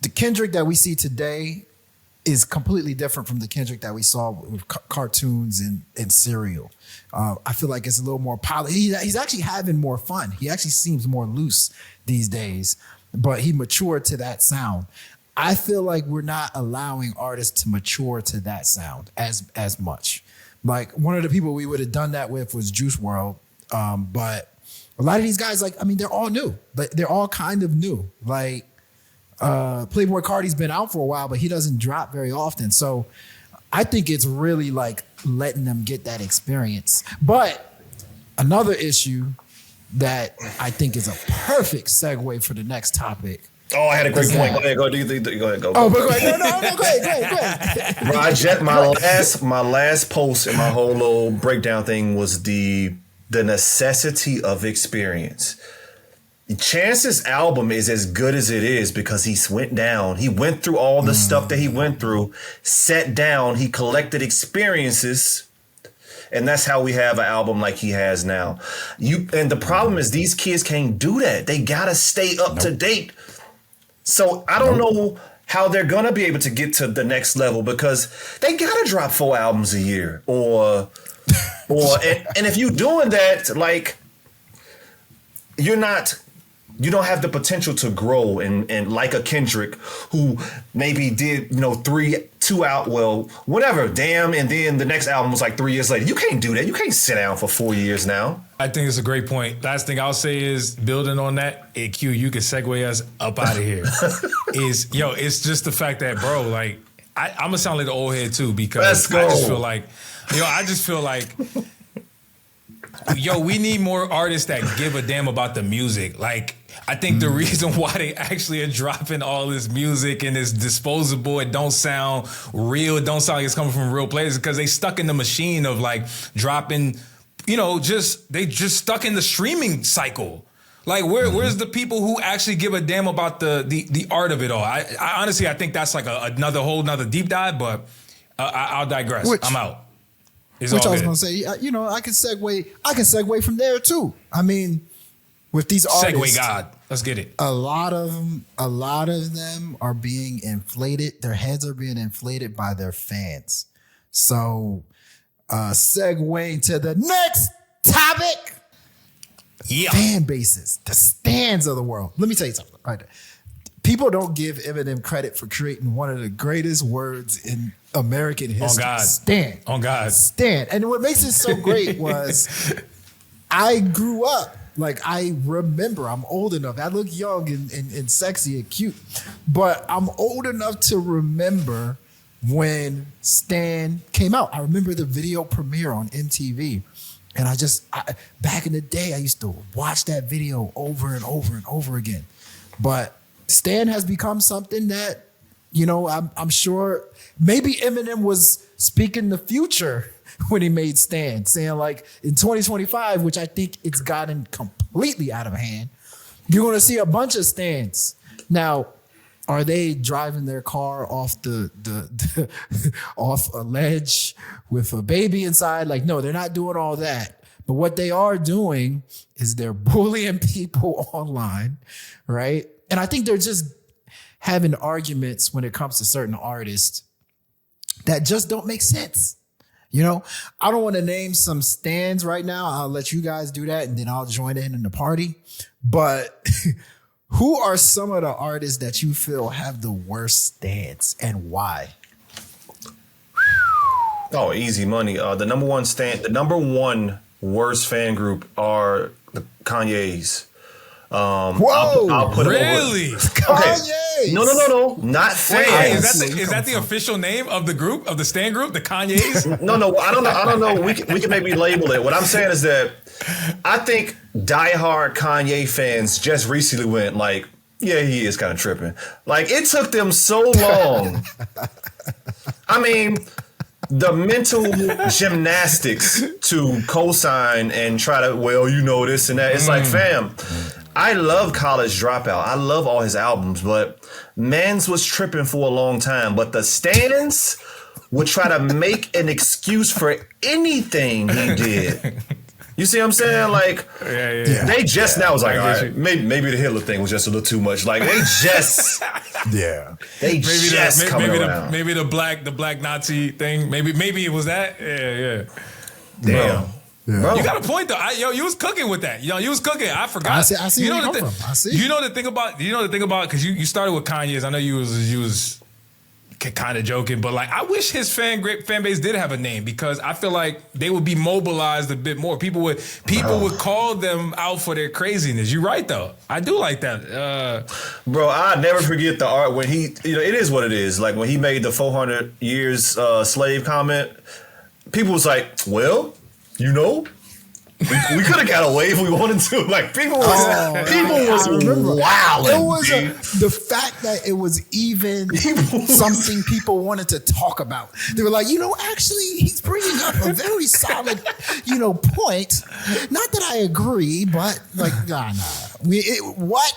the Kendrick that we see today is completely different from the Kendrick that we saw with cartoons and Serial. I feel like it's a little more polished. He's actually having more fun. He actually seems more loose these days, but he matured to that sound. I feel like we're not allowing artists to mature to that sound as much. Like one of the people we would have done that with was Juice WRLD, but a lot of these guys, like, I mean, they're all new. But they're all kind of new. Like Playboi Carti's been out for a while, but he doesn't drop very often. So I think it's really like letting them get that experience. But another issue that I think is a perfect segue for the next topic. Oh, I had a great point. Go ahead, go. Go ahead, go. Oh, but go ahead. No, go ahead. Project, my last post in my whole little breakdown thing was the necessity of experience. Chance's album is as good as it is because he went through all the stuff that he went through, sat down, he collected experiences, and that's how we have an album like he has now. And the problem is these kids can't do that. They gotta stay up to date. So I don't know how they're gonna be able to get to the next level because they gotta drop 4 albums a year and if you're doing that, like you don't have the potential to grow and like a Kendrick who maybe did, 2 out, well, whatever, damn, and then the next album was like 3 years later. You can't do that. You can't sit down for 4 years now. I think it's a great point. Last thing I'll say is building on that, Q, you can segue us up out of here. It's just the fact that, bro, like, I'm gonna sound like the old head too because I just feel like, we need more artists that give a damn about the music. Like, I think the reason why they actually are dropping all this music and it's disposable, it don't sound real, it don't sound like it's coming from real places because they stuck in the machine of like dropping, they just stuck in the streaming cycle. Like, where's the people who actually give a damn about the art of it all? I honestly, I think that's like another deep dive, but I'll digress. I'm out. Which I was gonna say, I can segue from there too. I mean, with these artists, segue God, let's get it. A lot of them are being inflated. Their heads are being inflated by their fans. So, segueing to the next topic. Yeah, fan bases, the stands of the world. Let me tell you something. Right, people don't give Eminem credit for creating one of the greatest words in American history. On God. Stand. On God. Stand. And what makes it so great was I grew up. Like, I remember, I'm old enough. I look young and sexy and cute. But I'm old enough to remember when Stan came out. I remember the video premiere on MTV. And back in the day, I used to watch that video over and over and over again. But Stan has become something that, I'm sure maybe Eminem was speaking the future when he made Stan, saying like in 2025, which I think it's gotten completely out of hand, you're going to see a bunch of Stans. Now, are they driving their car off off a ledge with a baby inside? Like, no, they're not doing all that. But what they are doing is they're bullying people online, right? And I think they're just having arguments when it comes to certain artists that just don't make sense. I don't want to name some stands right now. I'll let you guys do that and then I'll join in the party. But who are some of the artists that you feel have the worst stands and why? Oh, easy money. The number one worst fan group are the Kanye's. Whoa! I'll put really? Okay. No, not fans. Wait, is that the official name of the group, of the Stan group, the Kanye's? No, I don't know. We can maybe label it. What I'm saying is that I think diehard Kanye fans just recently went like, yeah, he is kind of tripping. Like, it took them so long. I mean, the mental gymnastics to co-sign and try to, this and that. It's like, fam, I love College Dropout. I love all his albums, but Mans was tripping for a long time. But the Stans would try to make an excuse for anything he did. You see what I'm saying? Like, they just now was like, all right, maybe the Hitler thing was just a little too much. Like, they just, they just coming around. Maybe the black Nazi thing. Maybe it was that. Yeah. Damn. Yeah. Bro. You got a point though. You was cooking with that. You was cooking. I forgot. I see where you come from. I see. You know the thing about because you started with Kanye's. I know you was kind of joking, but like I wish his fan base did have a name because I feel like they would be mobilized a bit more. People would call them out for their craziness. You're right though. I do like that. Bro, I never forget the art when he, it is what it is. Like when he made the 400 years slave comment, people was like, well, we could have got away if we wanted to. Like people was wild. It was the fact that it was even something people wanted to talk about. They were like, actually, he's bringing up a very solid, point. Not that I agree, but like, nah. What?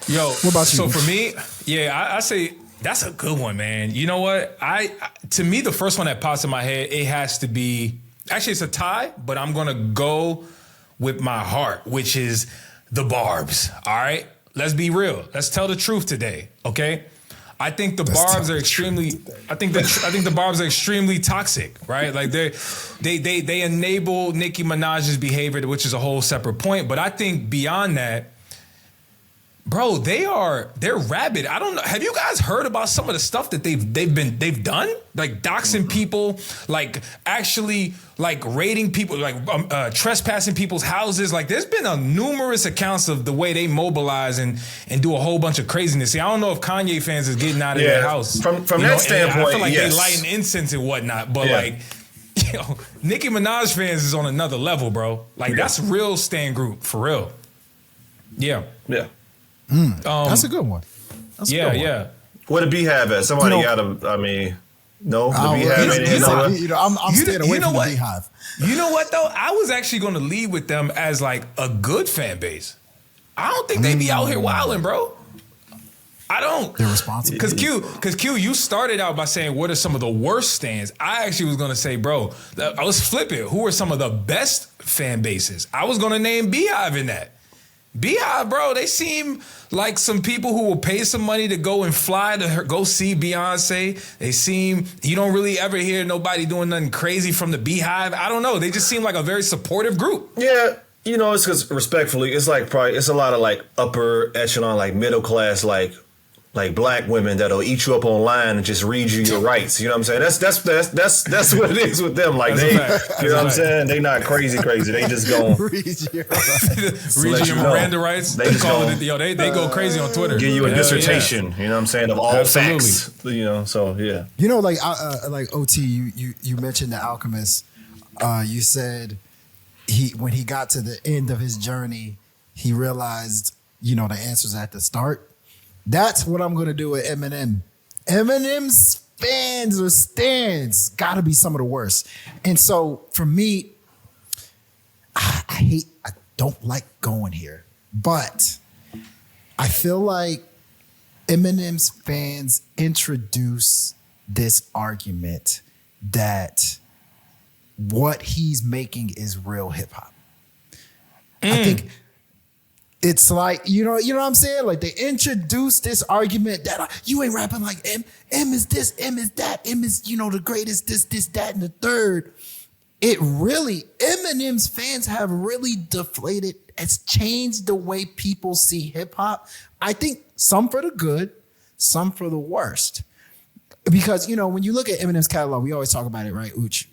Yo, what about you? So for me, I say that's a good one, man. You know what? To me, the first one that pops in my head, it has to be. Actually, it's a tie, but I'm going to go with my heart, which is the Barbs. All right? Let's be real. Let's tell the truth today, okay? I think the Barbs are extremely I think the Barbs are extremely toxic, right? Like they enable Nicki Minaj's behavior, which is a whole separate point, but I think beyond that, bro, they're rabid. I don't know. Have you guys heard about some of the stuff that they've done? Like doxing people, like actually like raiding people, like trespassing people's houses. Like there's been numerous accounts of the way they mobilize and do a whole bunch of craziness. See, I don't know if Kanye fans is getting out of their house. From that standpoint, I feel like yes. they lighting incense and whatnot, but like, Nicki Minaj fans is on another level, bro. Like that's real stan group for real. Yeah. That's a good one. Yeah. What did B have at? Somebody got a. No, the Beehive. I'm staying away from the Beehive. You know what though? I was actually going to lead with them as like a good fan base. I don't think they be out here wilding, bro. I don't. They're responsible. Because Q, you started out by saying what are some of the worst stands. I actually was going to say, bro, let's flip it. Who are some of the best fan bases? I was going to name Beehive in that. Beehive, bro, they seem like some people who will pay some money to go and fly to go see Beyonce. They seem, you don't really ever hear nobody doing nothing crazy from the Beehive. I don't know. They just seem like a very supportive group. Yeah, it's because respectfully, it's like it's a lot of like upper echelon, like middle class, like black women that'll eat you up online and just read you your rights. You know what I'm saying? That's what it is with them. Like you know what I'm saying? They not crazy. They just go read your Miranda rights. They just call it. They go crazy on Twitter. Give you a dissertation. You know what I'm saying? Of all facts. So yeah. Like OT, you mentioned The Alchemist. You said when he got to the end of his journey, he realized the answers at the start. That's what I'm going to do with Eminem. Eminem's fans or stans got to be some of the worst. And so for me, I don't like going here, but I feel like Eminem's fans introduce this argument that what he's making is real hip hop. I think it's like, you know what I'm saying? Like they introduced this argument that you ain't rapping like M. M is this, M is that, M is, the greatest, this, that, and the third. It really, Eminem's fans have really deflated. It's changed the way people see hip hop. I think some for the good, some for the worst. Because, when you look at Eminem's catalog, we always talk about it, right? Uch,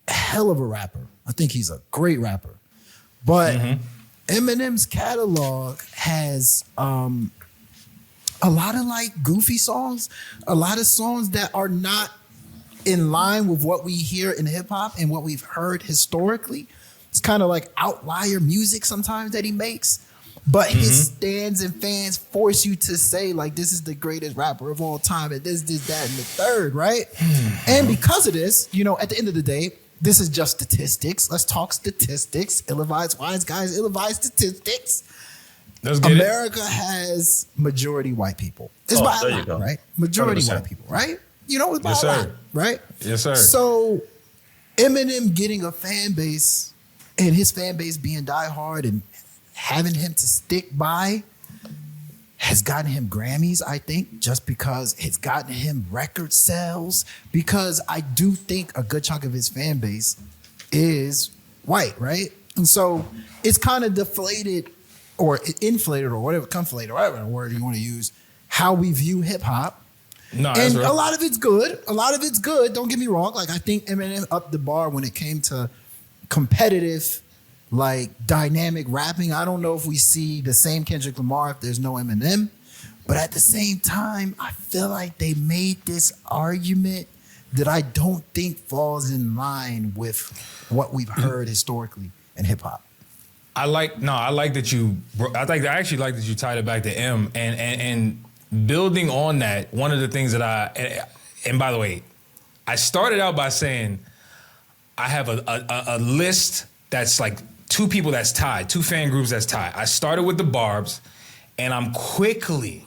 hell of a rapper. I think he's a great rapper. But Eminem's catalog has a lot of like goofy songs, a lot of songs that are not in line with what we hear in hip hop and what we've heard historically. It's kind of like outlier music sometimes that he makes. But his stans and fans force you to say like this is the greatest rapper of all time and this, that, and the third, right? And because of this, at the end of the day, this is just statistics. Let's talk statistics. Ill-advised wise guys, ill-advised statistics. America has majority white people. It's by a lot, right? Majority 100%. White people, right? It's by a lot, right? Yes, sir. So Eminem getting a fan base and his fan base being diehard and having him to stick by has gotten him Grammys, I think, just because it's gotten him record sales. Because I do think a good chunk of his fan base is white, right? And so it's kind of deflated or inflated or whatever, conflated, or whatever word you want to use, how we view hip hop. No, and a lot of it's good. A lot of it's good. Don't get me wrong. Like I think Eminem upped the bar when it came to competitive, like dynamic rapping. I don't know if we see the same Kendrick Lamar if there's no Eminem, but at the same time, I feel like they made this argument that I don't think falls in line with what we've heard historically in hip hop. I actually like that you tied it back to M and building on that. One of the things that and by the way, I started out by saying I have a list that's like two people that's tied, two fan groups that's tied. I started with the Barbs, and I'm quickly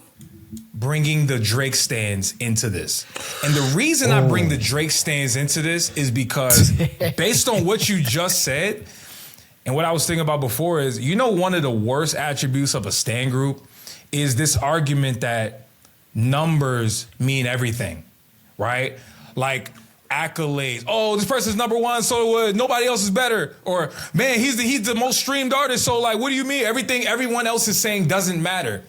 bringing the Drake stands into this. And the reason I bring the Drake stands into this is because based on what you just said, and what I was thinking about before is, one of the worst attributes of a stan group is this argument that numbers mean everything, right? Like accolades. Oh, this person's number one, so nobody else is better. Or, man, he's the most streamed artist, so like, what do you mean? Everything everyone else is saying doesn't matter.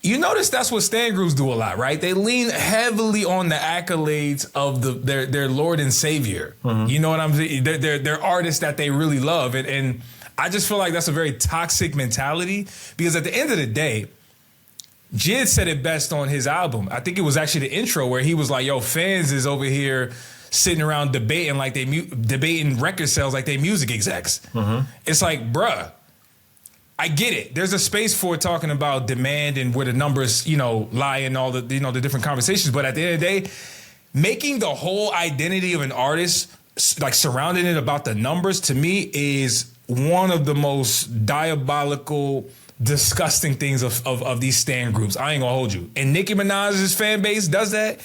You notice that's what stan groups do a lot, right? They lean heavily on the accolades of their Lord and Savior. Mm-hmm. You know what I'm saying? They're artists that they really love. And I just feel like that's a very toxic mentality because at the end of the day, Jid said it best on his album. I think it was actually the intro where he was like, yo, fans is over here sitting around debating like debating record sales like they music execs. Mm-hmm. It's like, bruh, I get it. There's a space for talking about demand and where the numbers, lie in all the, the different conversations. But at the end of the day, making the whole identity of an artist, like surrounding it about the numbers, to me is one of the most diabolical, disgusting things of these stan groups. I ain't gonna hold you. And Nicki Minaj's fan base does that.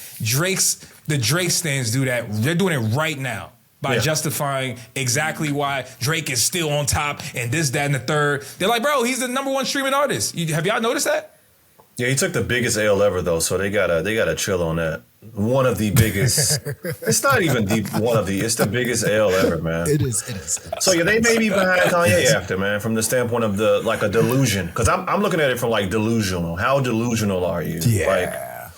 The Drake stans do that. They're doing it right now by justifying exactly why Drake is still on top and this, that, and the third. They're like, bro, he's the number one streaming artist. Have y'all noticed that? Yeah, he took the biggest L ever though, so they gotta chill on that. One of the biggest. It's not even it's the biggest L ever, man. It is. So yeah, they may be behind Kanye after, man, from the standpoint of a delusion. Because I'm looking at it from like delusional. How delusional are you? Yeah.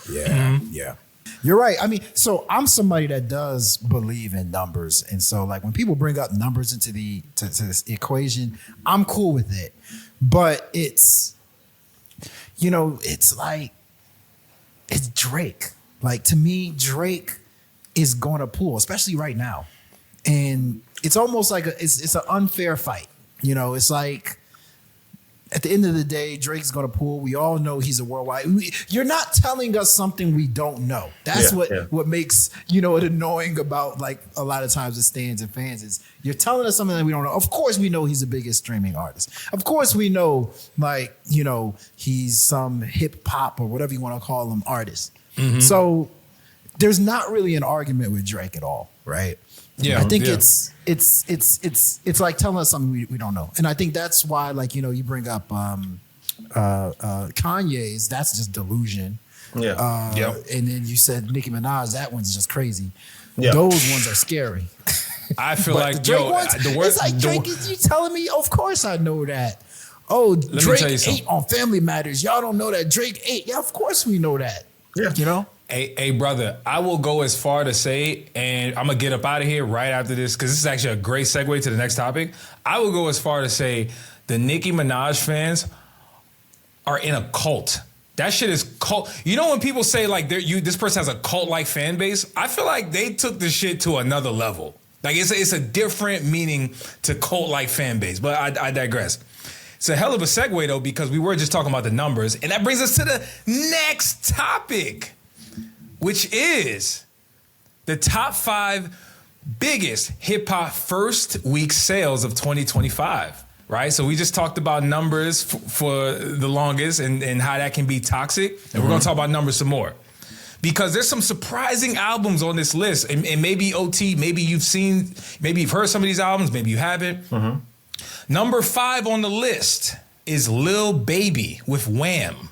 You're right. I mean, so I'm somebody that does believe in numbers, and so like when people bring up numbers into to this equation, I'm cool with it. But it's, it's like it's Drake. Like to me, Drake is going to pull, especially right now, and it's almost like it's an unfair fight. It's like at the end of the day, Drake's going to pull. We all know he's a worldwide. You're not telling us something we don't know. That's what makes it annoying about like a lot of times the stands and fans is you're telling us something that we don't know. Of course, we know he's the biggest streaming artist. Of course, we know he's some hip hop or whatever you want to call him artist. Mm-hmm. So there's not really an argument with Drake at all, right? Yeah, I think it's like telling us something we don't know, and I think that's why, like you bring up Kanye's. That's just delusion. Yeah. And then you said Nicki Minaj. That one's just crazy. Yeah. Those ones are scary. I feel like it's like Drake. You telling me? Of course I know that. Oh, Drake ate on Family Matters. Y'all don't know that Drake ate. Yeah, of course we know that. Yeah. Hey, brother, I will go as far to say, and I'm going to get up out of here right after this, because this is actually a great segue to the next topic. I will go as far to say the Nicki Minaj fans are in a cult. That shit is cult. When people say, like, this person has a cult-like fan base, I feel like they took the shit to another level. Like, it's a different meaning to cult-like fan base, but I digress. It's a hell of a segue, though, because we were just talking about the numbers, and that brings us to the next topic, which is the top 5 biggest hip-hop first week sales of 2025, right? So we just talked about numbers for the longest and how that can be toxic, and we're going to talk about numbers some more. because there's some surprising albums on this list. And maybe OT, maybe you've heard some of these albums, maybe you haven't. Mm-hmm. Number 5 on the list is Lil Baby with Wham.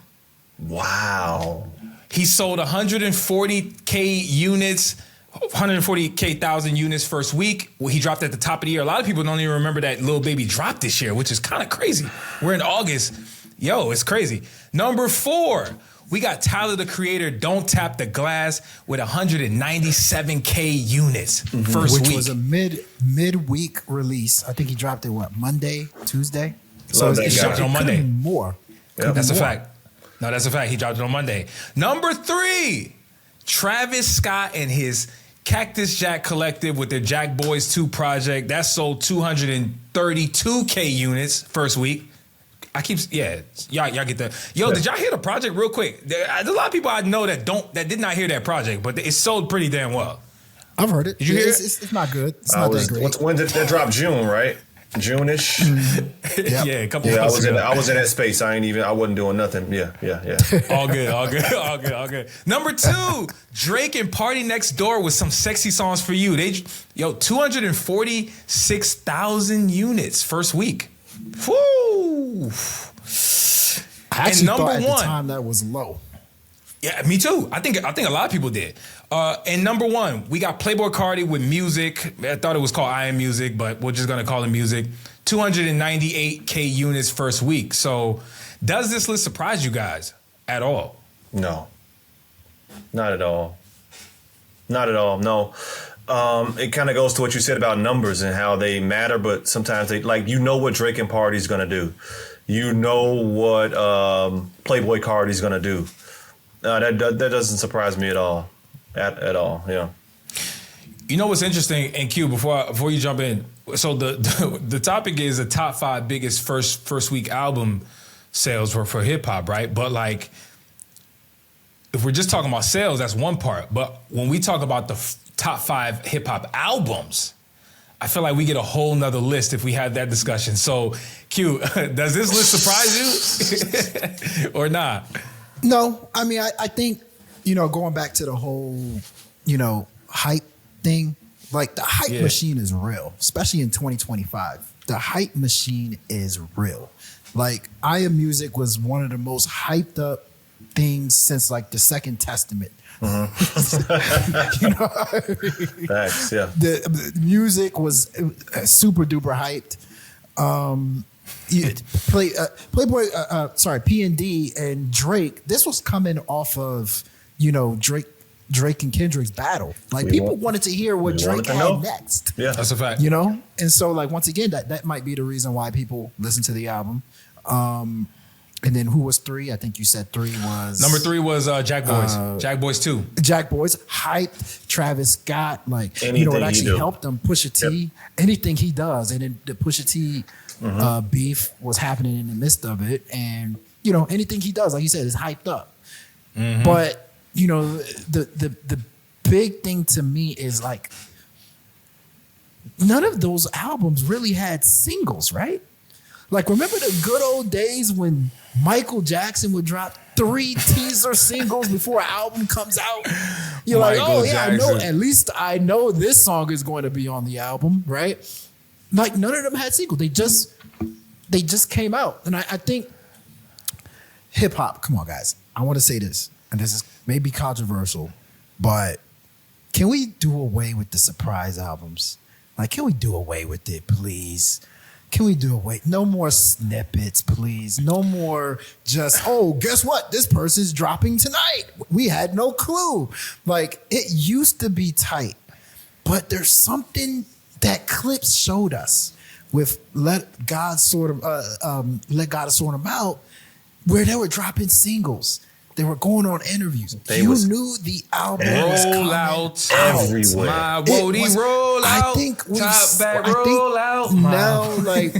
Wow. He sold 140K units, 140,000 units first week. Well, he dropped at the top of the year. A lot of people don't even remember that Lil Baby dropped this year, which is kind of crazy. We're in August. Yo, it's crazy. Number 4, we got Tyler, the Creator, Don't Tap the Glass with 197K units first week. Which was a midweek release. I think he dropped it, Monday, Tuesday? So he dropped it on Monday. More. Yep. That's a fact. No, that's a fact. He dropped it on Monday. Number 3, Travis Scott and his Cactus Jack Collective with their Jack Boys 2 project. That sold 232K units first week. Y'all get that. Yo, did y'all hear the project real quick? There's a lot of people I know that did not hear that project, but it sold pretty damn well. I've heard it. Did you hear it? It's not good. It's not that great. When did that drop? June, right? June-ish. Yep. Yeah, a couple I months ago. was in that space. I wasn't doing nothing. Yeah. All good. Number 2, Drake and Party Next Door with some sexy songs for you. 246,000 units first week. Woo! I actually thought at the 1, time that was low. Yeah, me too. I think a lot of people did. And number 1, we got Playboi Carti with Music. I thought it was called I Am Music, but we're just gonna call it Music. 298K units first week. So, does this list surprise you guys at all? No, not at all. Not at all. No. It kind of goes to what you said about numbers and how they matter, but sometimes they what Drake and Party's gonna do. You know what Playboi Carti's gonna do. That doesn't surprise me at all. At all, yeah. You know what's interesting, and Q, before you jump in, so the topic is the top 5 biggest first week album sales for hip hop, right? But like, if we're just talking about sales, that's one part. But when we talk about the top 5 hip hop albums, I feel like we get a whole nother list if we have that discussion. So, Q, does this list surprise you or not? No, I mean, I think, going back to the whole, hype thing, like the hype machine is real, especially in 2025. The hype machine is real. Like, I Am Music was one of the most hyped up things since like the Second Testament. Mm-hmm. What I mean? Facts, yeah. The music was super duper hyped. P&D and Drake. This was coming off of Drake and Kendrick's battle. Like, people wanted to hear what Drake had next. Yeah, that's a fact. And so like, once again, that might be the reason why people listen to the album. And then who was 3? I think you said 3 was... Number 3 was Jack Boys. Jack Boys 2. Jack Boys, hyped. Travis Scott, like, anything it actually helped him. Pusha T, anything he does. And then the Pusha T beef was happening in the midst of it. And, anything he does, like you said, is hyped up. Mm-hmm. But, the big thing to me is like, none of those albums really had singles, right? Like, remember the good old days when Michael Jackson would drop 3 teaser singles before an album comes out? You're like, oh yeah, I know. At least I know this song is going to be on the album, right? Like, none of them had singles. They just came out. And I think hip hop, come on guys, I want to say this, and this is maybe controversial, but can we do away with the surprise albums? Like, can we do away with it, please? Can we do away? No more snippets, please. No more just, guess what? This person's dropping tonight. We had no clue. Like, it used to be tight, but there's something that clips showed us with Let God Sort Them Out, where they were dropping singles. They were going on interviews. You knew the album was coming out everywhere. My Wody roll out. I think roll out. Now, like,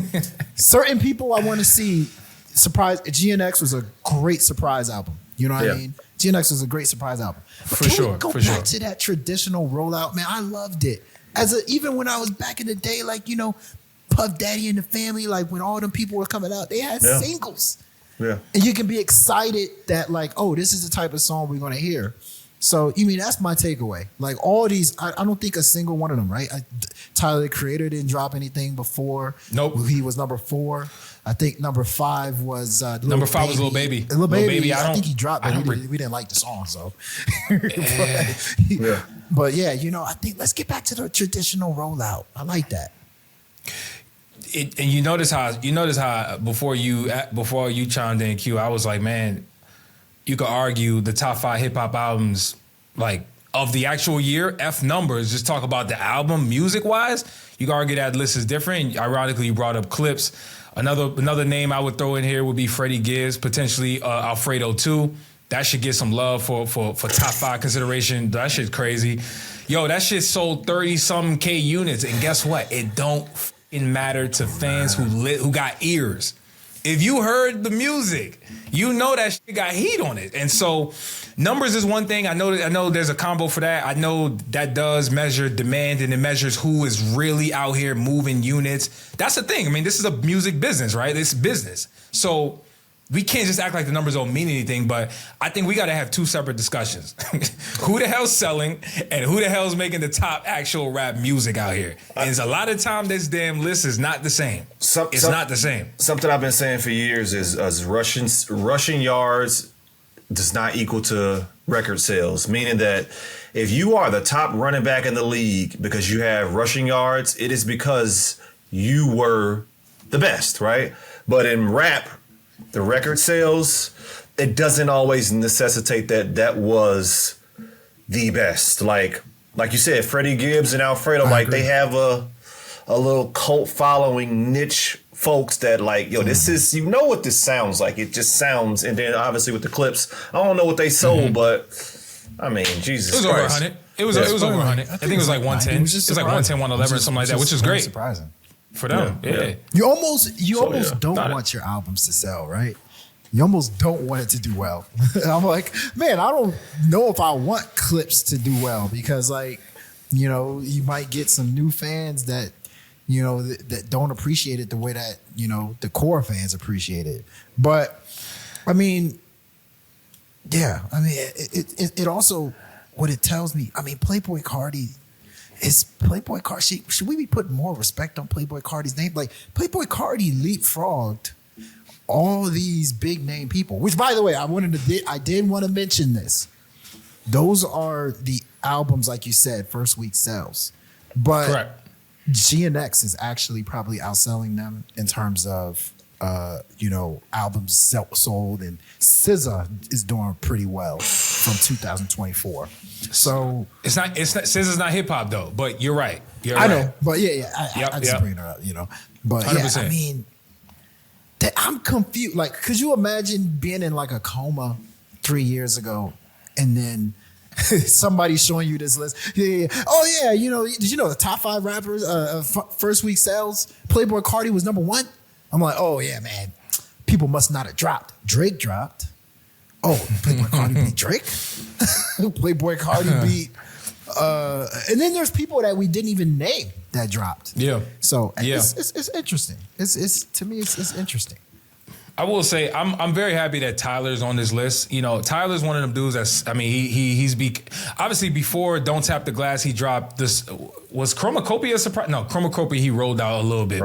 certain people I want to see surprise. GNX was a great surprise album. You know what I mean? GNX was a great surprise album. But can we go back to that traditional rollout, man? I loved it. Even when I was back in the day, like, Puff Daddy and the Family, like when all them people were coming out, they had singles. Yeah. And you can be excited that, like, this is the type of song we're going to hear. So, you mean, that's my takeaway. Like all these, I don't think a single one of them, right? Tyler, the Creator, didn't drop anything before. Nope. He was number 4. I think number 5 was number 5 was Lil Baby. Lil Baby, I think he dropped, but we didn't like the song, so. But yeah, you know, I think let's get back to the traditional rollout. I like that. And you notice how before you chimed in, Q, I was like, man, you could argue the top 5 hip hop albums, like of the actual year, F numbers, just talk about the album music wise. You can argue that list is different. Ironically, you brought up Clips. Another name I would throw in here would be Freddie Gibbs, potentially Alfredo 2. That should get some love for top 5 consideration. That shit's crazy. Yo, that shit sold 30-something K units, and guess what? It don't fucking matter to fans who got ears. If you heard the music, you know that shit got heat on it. And so numbers is one thing. I know there's a combo for that. I know that does measure demand, and it measures who is really out here moving units. That's the thing. I mean, this is a music business, right? It's business. So we can't just act like the numbers don't mean anything, but I think we got to have 2 separate discussions. Who the hell's selling and who the hell's making the top actual rap music out here? And a lot of time this damn list is not the same. It's not the same. Something I've been saying for years is rushing yards does not equal to record sales, meaning that if you are the top running back in the league because you have rushing yards, it is because you were the best, right? But in rap, the record sales, it doesn't always necessitate that was the best. Like you said, Freddie Gibbs and Alfredo, they have a little cult following, niche folks that like, yo, this is, you know what this sounds like. It just sounds, and then obviously with the Clips, I don't know what they sold, but I mean, Jesus Christ. It was over 100. It was over 100. I think it was like 110. It was like 110, 111 or something like that, which is great. Surprising. For them, yeah. You almost don't want your albums to sell, right? You almost don't want it to do well. I'm like, man, I don't know if I want Clips to do well because, like, you know, you might get some new fans that, you know, that don't appreciate it the way that, you know, the core fans appreciate it. But, I mean, yeah, I mean, it also, what it tells me, I mean, Playboi Carti, should we be putting more respect on Playboi Carti's name? Like, Playboi Carti leapfrogged all these big name people, which, by the way, I did want to mention this. Those are the albums, like you said, first week sales. But correct. GNX is actually probably outselling them in terms of, you know, albums sold, and SZA is doing pretty well from 2024. So it's not SZA's not hip hop though, but you're right. I know, but I just bring it up, you know. But 100%. I mean, I'm confused. Like, could you imagine being in like a coma 3 years ago, and then somebody showing you this list? Oh yeah, you know, did you know the top 5 rappers first week sales? Playboi Carti was number 1. I'm like, oh yeah, man. People must not have dropped. Drake dropped. Oh, Playboi Carti beat Drake? Playboi Carti beat and then there's people that we didn't even name that dropped. Yeah. So it's interesting. It's to me it's interesting. I will say I'm very happy that Tyler's on this list. You know, Tyler's one of them dudes that's, I mean, he's obviously before Don't Tap the Glass, he dropped this. Was Chromacopia a surprise? No, Chromacopia he rolled out a little bit.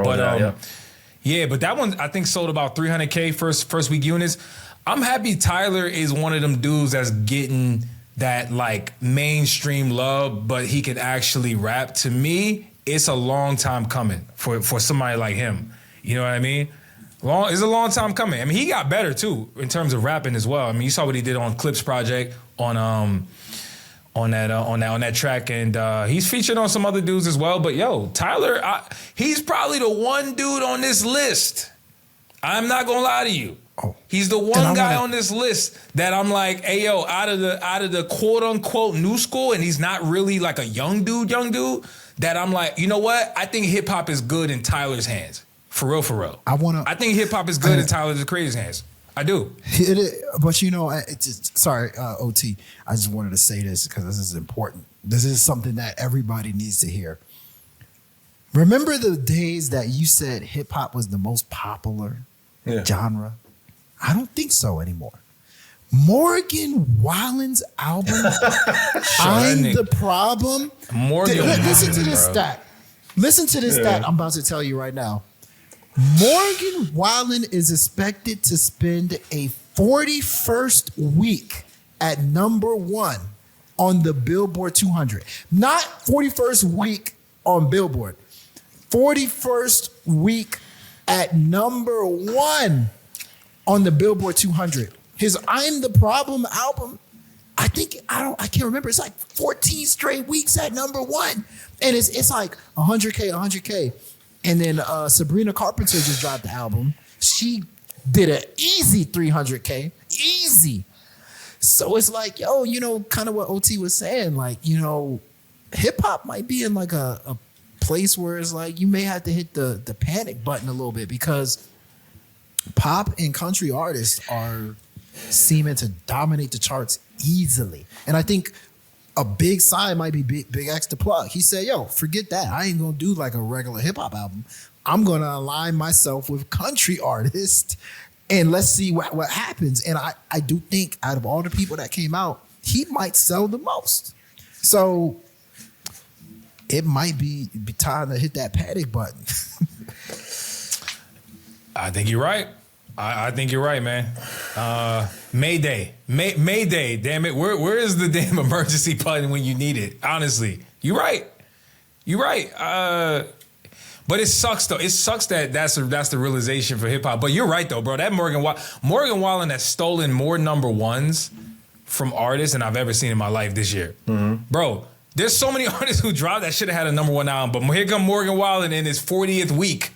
Yeah, but that one I think sold about 300K first week units. I'm happy Tyler is one of them dudes that's getting that like mainstream love, but he can actually rap. To me, it's a long time coming for somebody like him. You know what I mean? It's a long time coming. I mean, he got better too in terms of rapping as well. I mean, you saw what he did on Clips Project on that track, and he's featured on some other dudes as well. But yo, Tyler, he's probably the one dude on this list. I'm not gonna lie to you. He's the one guy on this list that I'm like, hey yo, out of the quote unquote new school, and he's not really like a young dude, that I'm like, you know what? I think hip hop is good in Tyler's hands. For real. I think hip hop is good in Tyler the Creator's hands. I do. But you know, sorry, OT. I just wanted to say this because this is important. This is something that everybody needs to hear. Remember the days that you said hip hop was the most popular genre? I don't think so anymore. Morgan Wallen's album, I'm the Problem. Listen to this stat. Listen to this stat I'm about to tell you right now. Morgan Wallen is expected to spend a 41st week at number 1 on the Billboard 200. Not 41st week on Billboard. 41st week at number 1 on the Billboard 200. His I'm the Problem album, I can't remember. It's like 14 straight weeks at number 1. And it's like 100K. And then Sabrina Carpenter just dropped the album. She did an easy 300K. Easy. So it's like, yo, kind of what OT was saying. Like, hip hop might be in like a place where it's like you may have to hit the panic button a little bit, because pop and country artists are seeming to dominate the charts easily. And I think a big sign might be Big X the Plug. He said, yo, forget that. I ain't going to do like a regular hip hop album. I'm going to align myself with country artists and let's see what happens. And I do think out of all the people that came out, he might sell the most. So it might be time to hit that panic button. I think you're right. I think you're right, man. Mayday, damn it. Where is the damn emergency button when you need it? Honestly, you're right. But it sucks though. It sucks that that's the realization for hip hop. But you're right though, bro. That Morgan Wallen has stolen more number ones from artists than I've ever seen in my life this year, bro. There's so many artists who dropped that should have had a number 1 album, but here come Morgan Wallen in his 40th week.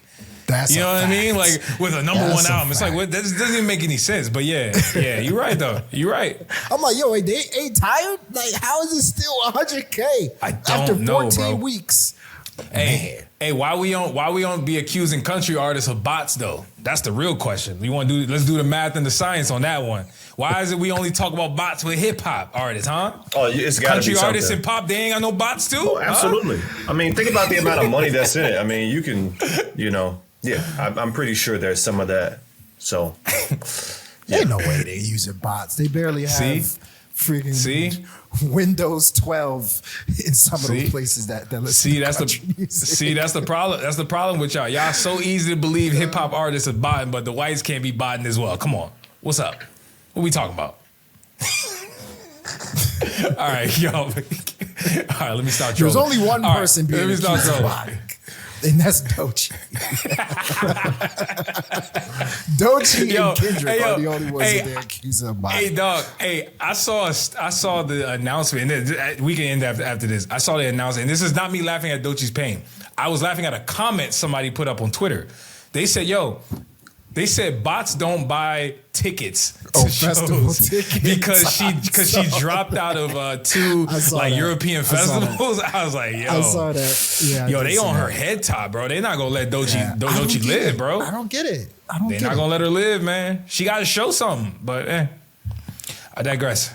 That's what I mean? Like with a number 1 album. It's like, what? That doesn't even make any sense. But yeah, you're right though. You're right. I'm like, yo, they ain't tired? Like, how is it still 100K after 14 weeks? Hey, why we don't be accusing country artists of bots though? That's the real question. Let's do the math and the science on that one. Why is it we only talk about bots with hip hop artists, huh? Oh, it's got to be country something. artists and pop. They ain't got no bots too. Oh, absolutely. Huh? I mean, think about the amount of money that's in it. I mean, you can, I'm pretty sure there's some of that. So, ain't no way they're using bots. They barely have freaking Windows 12 in some of those places that listen to country music. That's the problem. That's the problem with y'all. Y'all so easy to believe hip hop artists are botting, but the whites can't be botting as well. Come on, what's up? What we talking about? All right, yo. All right, let me start trolling. There's only one person being accused of botting. And that's Doechii. Doechii and Kendrick are the only ones that they're accused of botting. Hey, dog. Hey, I saw the announcement. And we can end after this. I saw the announcement. And this is not me laughing at Doechii's pain. I was laughing at a comment somebody put up on Twitter. They said bots don't buy tickets to shows because she dropped out of 2 European festivals. I was like, yo, I saw that. Yeah, they on her head top, bro. They not gonna let Doechii live, bro. I don't get it. They're not gonna let her live, man. She got to show something. But I digress.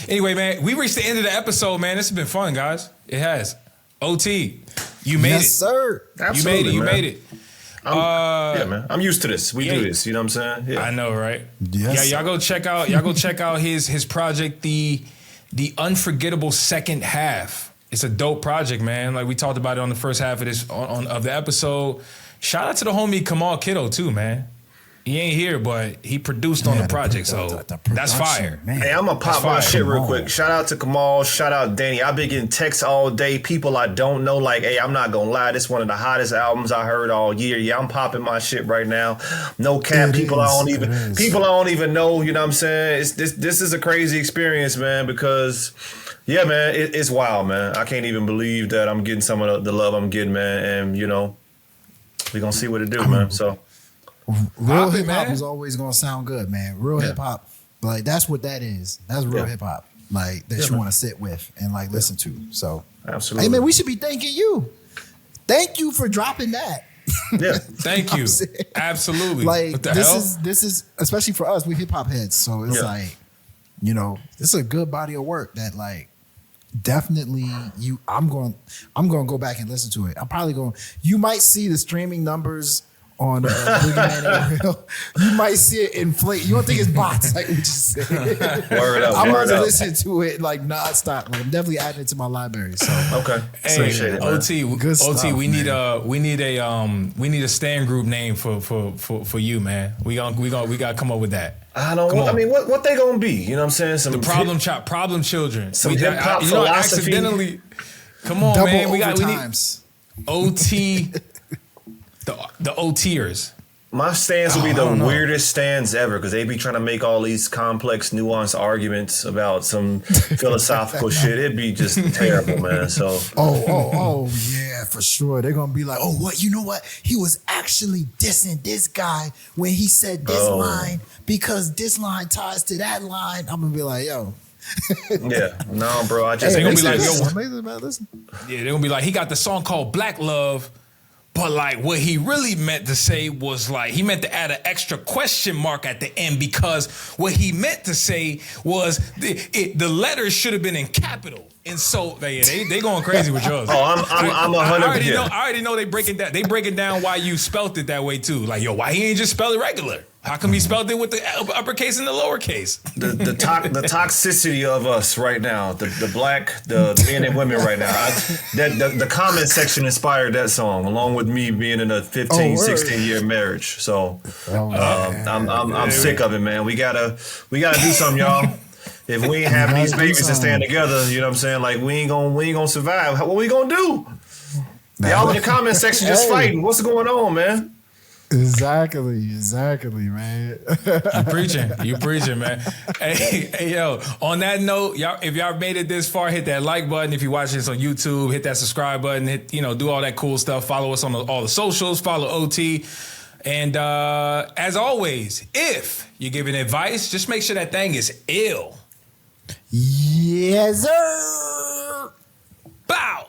Anyway, man, we reached the end of the episode, man. This has been fun, guys. It has. OT, you made it. Yes, sir. Absolutely, you made it. Yeah, man. I'm used to this. We do this. You know what I'm saying? Yeah. I know, right? Yes. Y'all go check out his project, the Unforgettable Second Half. It's a dope project, man. Like we talked about it on the first half of this of the episode. Shout out to the homie Kamal Kiddo too, man. He ain't here, but he produced on the project, so that's fire. Man. Hey, I'm gonna pop my shit real quick. Shout out to Kamal, shout out Danny. I've been getting texts all day. People I don't know, like, hey, I'm not gonna lie, this is one of the hottest albums I heard all year. Yeah, I'm popping my shit right now. No cap, people I don't even know. You know what I'm saying? This is a crazy experience, man. Because yeah, man, it's wild, man. I can't even believe that I'm getting some of the love I'm getting, man. And we're gonna see what it do, man. So. Real hip hop is always gonna sound good, man. Real hip hop, like that's what that is. That's real hip hop, like that you want to sit with and like listen to. So absolutely, hey man, we should be thanking you. Thank you for dropping that. Yeah, thank you. Absolutely. Like what the this is especially for us, we hip hop heads. So it's like, it's a good body of work that like definitely I'm going to go back and listen to it. I'm probably going. You might see the streaming numbers on Boogeyman Ain't Real, you might see it inflate. You don't think it's bots, like we just said. Word up, I'm word about to up. listen to it like nonstop. Like I'm definitely adding it to my library. So Okay. Hey, Appreciate it, man. OT, Good OT, stuff, we man. need a stand group name for you, man. We gotta come up with that. I don't. Come on. I mean, what they gonna be? You know what I'm saying? Some The problem children. Some hip-hop you know, philosophy. accidentally. Come on, double man. We need overtimes. OT. The OTers. My stands will be the don't know. weirdest stands ever because they be trying to make all these complex, nuanced arguments about some philosophical shit. It'd be just terrible, man. So, Oh, yeah, for sure. They're gonna be like, oh, what? You know what? He was actually dissing this guy when he said this line because this line ties to that line. I'm gonna be like, yo. yeah, no, bro. I just They gonna be like, yo, listen. Yeah, they're gonna be like, he got the song called Black Love, but like what he really meant to say was like, he meant to add an extra question mark at the end because what he meant to say was the letters should have been in capital. And so they going crazy with yours. Oh, I'm 100%. I already know they breaking down why you spelt it that way too. Like, yo, why he ain't just spell it regular? How come he spelled it with the uppercase and the lowercase? The toxicity of us right now, the men and women right now. The comment section inspired that song, along with me being in a 15, 16-year marriage. So I'm sick of it, man. We gotta do something, y'all. If we ain't having these babies to stand together, you know what I'm saying? Like we ain't gonna survive. What we gonna do? Y'all in the comment section just fighting. What's going on, man? Exactly, man. You preaching, man. Hey, yo. On that note, y'all, if y'all made it this far, hit that like button. If you watch this on YouTube, hit that subscribe button. Do all that cool stuff. Follow us on all the socials. Follow OT. And as always, if you're giving advice, just make sure that thing is ill. Yes, sir. Bow.